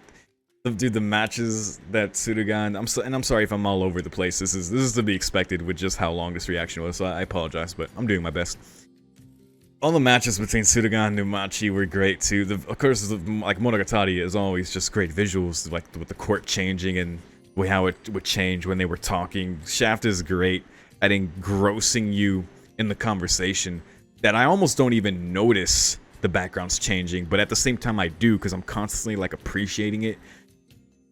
dude, the matches that Tsuruga, and I'm sorry if I'm all over the place. This is to be expected with just how long this reaction was, so I apologize, but I'm doing my best. All the matches between Tsuruga and Numachi were great too. Of course, like, Monogatari is always just great visuals, like with the court changing and how it would change when they were talking. Shaft is great at engrossing you in the conversation that I almost don't even notice the backgrounds changing, but at the same time I do, because I'm constantly, like, appreciating it.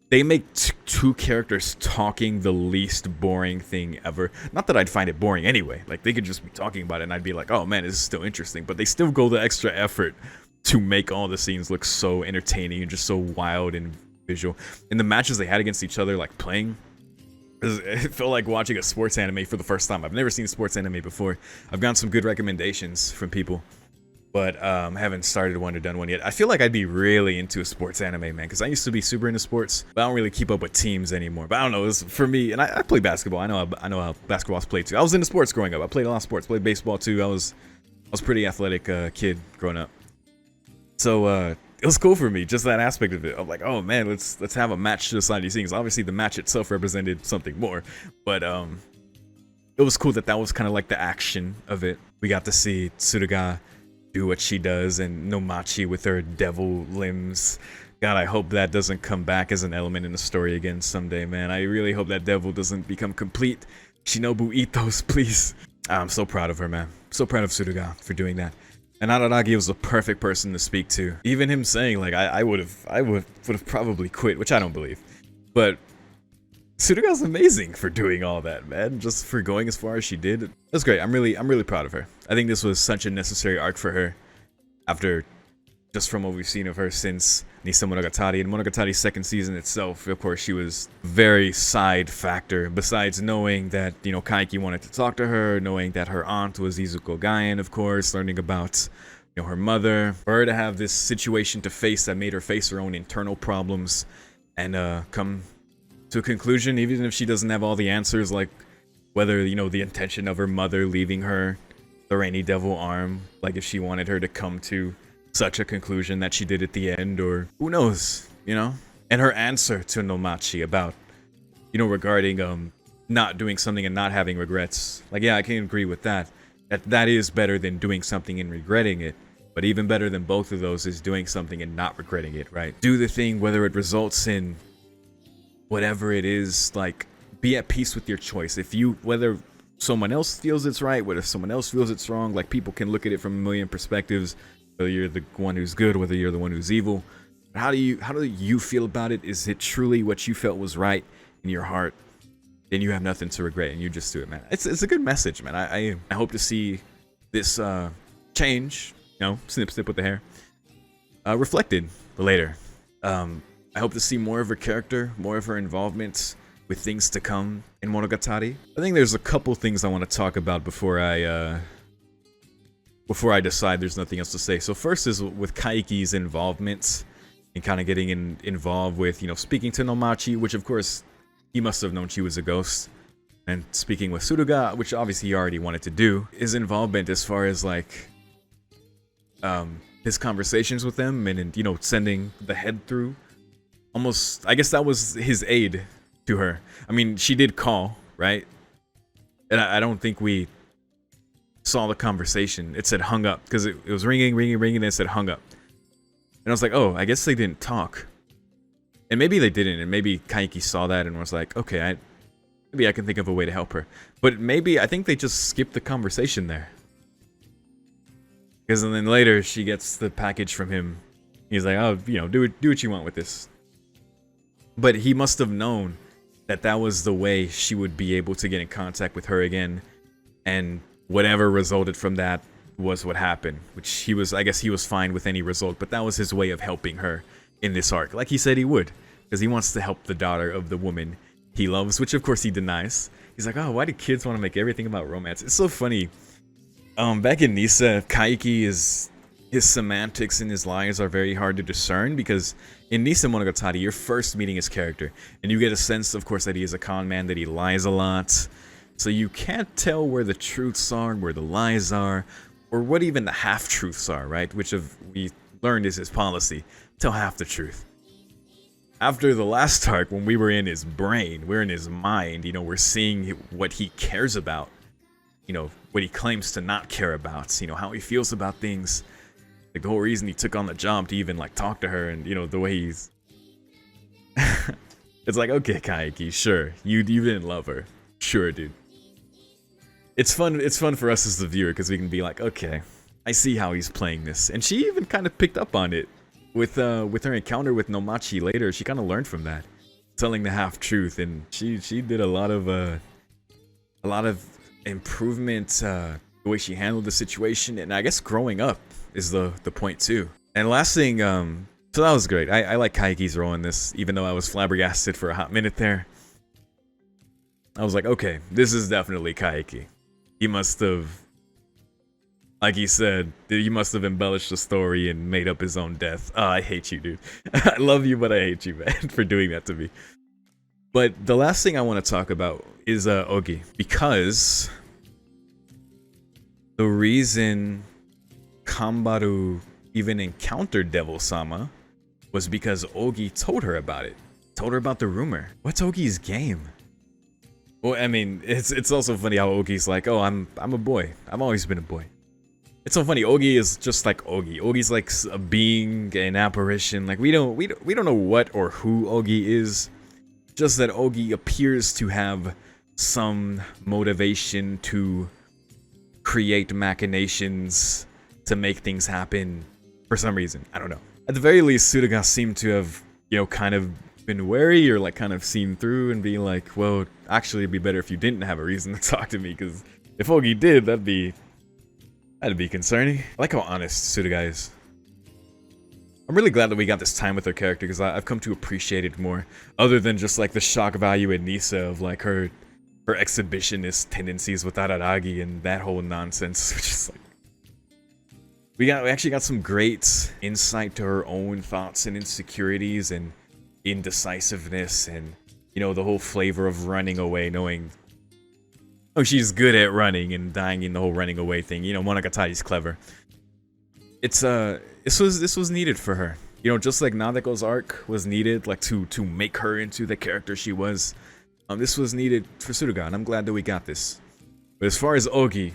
They make two characters talking the least boring thing ever. Not that I'd find it boring anyway. Like, they could just be talking about it and I'd be like, oh man, this is still interesting. But they still go the extra effort to make all the scenes look so entertaining and just so wild and visual. In the matches they had against each other, like, playing, it felt like watching a sports anime for the first time. I've never seen sports anime before. I've gotten some good recommendations from people, but haven't started one or done one yet. I feel like I'd be really into a sports anime, man, because I used to be super into sports, but I don't really keep up with teams anymore. But I don't know, it's, for me, and I play basketball. I know how basketball's played too. I was into sports growing up. I played a lot of sports. Played baseball too. I was a pretty athletic kid growing up. So it was cool for me, just that aspect of it. I'm like, oh man, let's have a match to decide these things. Obviously, the match itself represented something more, but it was cool that was kind of like the action of it. We got to see Tsuruga do what she does, and Nomachi with her devil limbs. God, I hope that doesn't come back as an element in the story again someday, man. I really hope that devil doesn't become complete. Shinobu, eat those, please. I'm so proud of her, man. So proud of Tsuruga for doing that. And Araragi was the perfect person to speak to. Even him saying, like, I would have probably quit, which I don't believe. But Tsuruga's amazing for doing all that, man. Just for going as far as she did. That's great. I'm really proud of her. I think this was such a necessary arc for her, after just from what we've seen of her since Hanamonogatari. And Monogatari's second season itself, of course, she was very side factor. Besides knowing that, you know, Kaiki wanted to talk to her, knowing that her aunt was Izuku Gaien, of course, learning about, you know, her mother, for her to have this situation to face that made her face her own internal problems and come to a conclusion, even if she doesn't have all the answers, like whether, you know, the intention of her mother leaving her the rainy devil arm, like if she wanted her to come to such a conclusion that she did at the end, or who knows, you know? And her answer to Nomachi about, you know, regarding not doing something and not having regrets. Like, yeah, I can agree with that. That is better than doing something and regretting it. But even better than both of those is doing something and not regretting it, right? Do the thing, whether it results in whatever it is, like, be at peace with your choice. Whether someone else feels it's right, whether someone else feels it's wrong, like, people can look at it from a million perspectives, whether you're the one who's good, whether you're the one who's evil. But how do you feel about it? Is it truly what you felt was right in your heart? Then you have nothing to regret, and you just do it, man. It's a good message, man. I hope to see this change, you know, snip with the hair, reflected later. I hope to see more of her character, more of her involvement with things to come in Monogatari. I think there's a couple things I want to talk about before I decide there's nothing else to say. So first is with Kaiki's involvement and kind of getting involved with, you know, speaking to Nomachi, which of course he must have known she was a ghost, and speaking with Suruga, which obviously he already wanted to do. His involvement as far as like his conversations with them and, you know, sending the head through. Almost, I guess that was his aid to her. I mean, she did call, right? And I don't think we saw the conversation. It said hung up because it was ringing, and it said hung up. And I was like, oh, I guess they didn't talk. And maybe they didn't, and maybe Kaiki saw that and was like, okay, maybe I can think of a way to help her. But maybe, I think they just skipped the conversation there. Because then later, she gets the package from him. He's like, oh, you know, do what you want with this. But he must have known that that was the way she would be able to get in contact with her again. And whatever resulted from that was what happened. Which he was, I guess he was fine with any result. But that was his way of helping her in this arc. Like he said he would. Because he wants to help the daughter of the woman he loves. Which of course he denies. He's like, oh, why do kids want to make everything about romance? It's so funny. Back in Nisa, Kaiki is... his semantics and his lies are very hard to discern because in Nisa Monogatari, you're first meeting his character. And you get a sense, of course, that he is a con man, that he lies a lot. So you can't tell where the truths are, where the lies are, or what even the half-truths are, right? Which we learned is his policy. Tell half the truth. After the last arc, when we were in his brain, we're in his mind, you know, we're seeing what he cares about. You know, what he claims to not care about. You know, how he feels about things. Like the whole reason he took on the job to even like talk to her, and you know the way he's it's like, okay, Kaiki, sure, you didn't love her, sure, dude. It's fun for us as the viewer because we can be like, okay, I see how he's playing this. And she even kind of picked up on it with her encounter with Nomachi later. She kind of learned from that, telling the half truth, and she did a lot of improvement, the way she handled the situation, and I guess growing up is the point too. And last thing, so that was great. I like Kaiki's role in this, even though I was flabbergasted for a hot minute there. I was like, okay, this is definitely Kaiki. He must have, like he said, he must have embellished the story and made up his own death. Oh, I hate you, dude. I love you, but I hate you, man, for doing that to me. But the last thing I want to talk about is Ogi, because the reason Kambaru even encountered Devil-sama was because Ogi told her about it. Told her about the rumor. What's Ogi's game? Well, I mean, it's also funny how Ogi's like, oh, I'm a boy. I've always been a boy. It's so funny. Ogi is just like Ogi. Ogi's like a being, an apparition. Like we don't know what or who Ogi is. Just that Ogi appears to have some motivation to create machinations to make things happen for some reason. I don't know. At the very least, Suruga seemed to have, you know, kind of been wary or like kind of seen through and be like, well, actually it'd be better if you didn't have a reason to talk to me, because if Ogi did, that'd be concerning. I like how honest Suruga is. I'm really glad that we got this time with her character, because I've come to appreciate it more, other than just like the shock value in Nisa of like her exhibitionist tendencies with Araragi and that whole nonsense, which is like, we actually got some great insight to her own thoughts and insecurities and indecisiveness, and you know, the whole flavor of running away, knowing, oh, she's good at running and dying in the whole running away thing. You know, Monogatari's clever. It's this was needed for her. You know, just like Nadeko's arc was needed, like to make her into the character she was. This was needed for Suruga, and I'm glad that we got this. But as far as Ogi,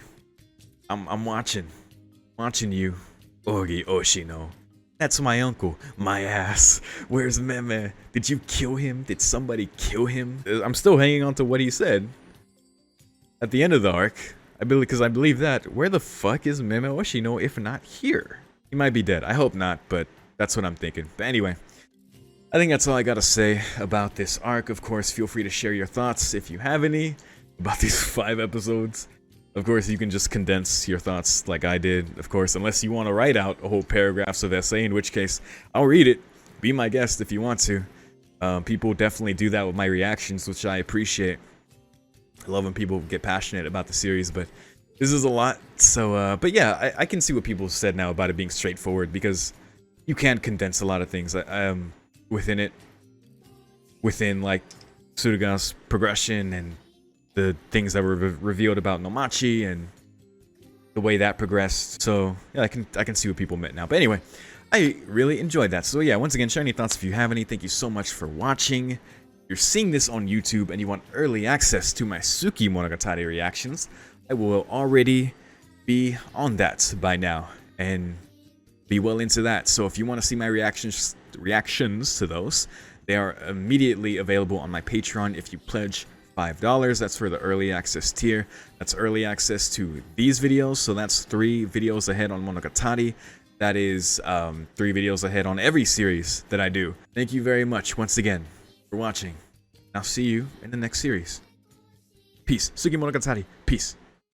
I'm watching you, Ogi Oshino. That's my uncle, my ass. Where's Meme? Did you kill him? Did somebody kill him? I'm still hanging on to what he said at the end of the arc. I believe that. Where the fuck is Meme Oshino if not here? He might be dead. I hope not, but that's what I'm thinking. But anyway, I think that's all I gotta say about this arc. Of course, feel free to share your thoughts if you have any about these 5 episodes. Of course, you can just condense your thoughts like I did, of course, unless you want to write out a whole paragraphs of essay, in which case I'll read it. be my guest if you want to. People definitely do that with my reactions, which I appreciate. I love when people get passionate about the series, but this is a lot. So, but yeah, I can see what people said now about it being straightforward, because you can condense a lot of things within like Tsuruga's progression and the things that were revealed about Nomachi and the way that progressed. So yeah, I can see what people meant now. But anyway, I really enjoyed that. So yeah, once again, share any thoughts if you have any. Thank you so much for watching. If you're seeing this on YouTube and you want early access to my Suki Monogatari reactions, I will already be on that by now and be well into that. So if you want to see my reactions to those, they are immediately available on my Patreon if you pledge $5. That's for the early access tier. That's early access to these videos. So that's 3 videos ahead on Monogatari. That is 3 videos ahead on every series that I do. Thank you very much once again for watching. I'll see you in the next series. Peace. Suki Monogatari. Peace.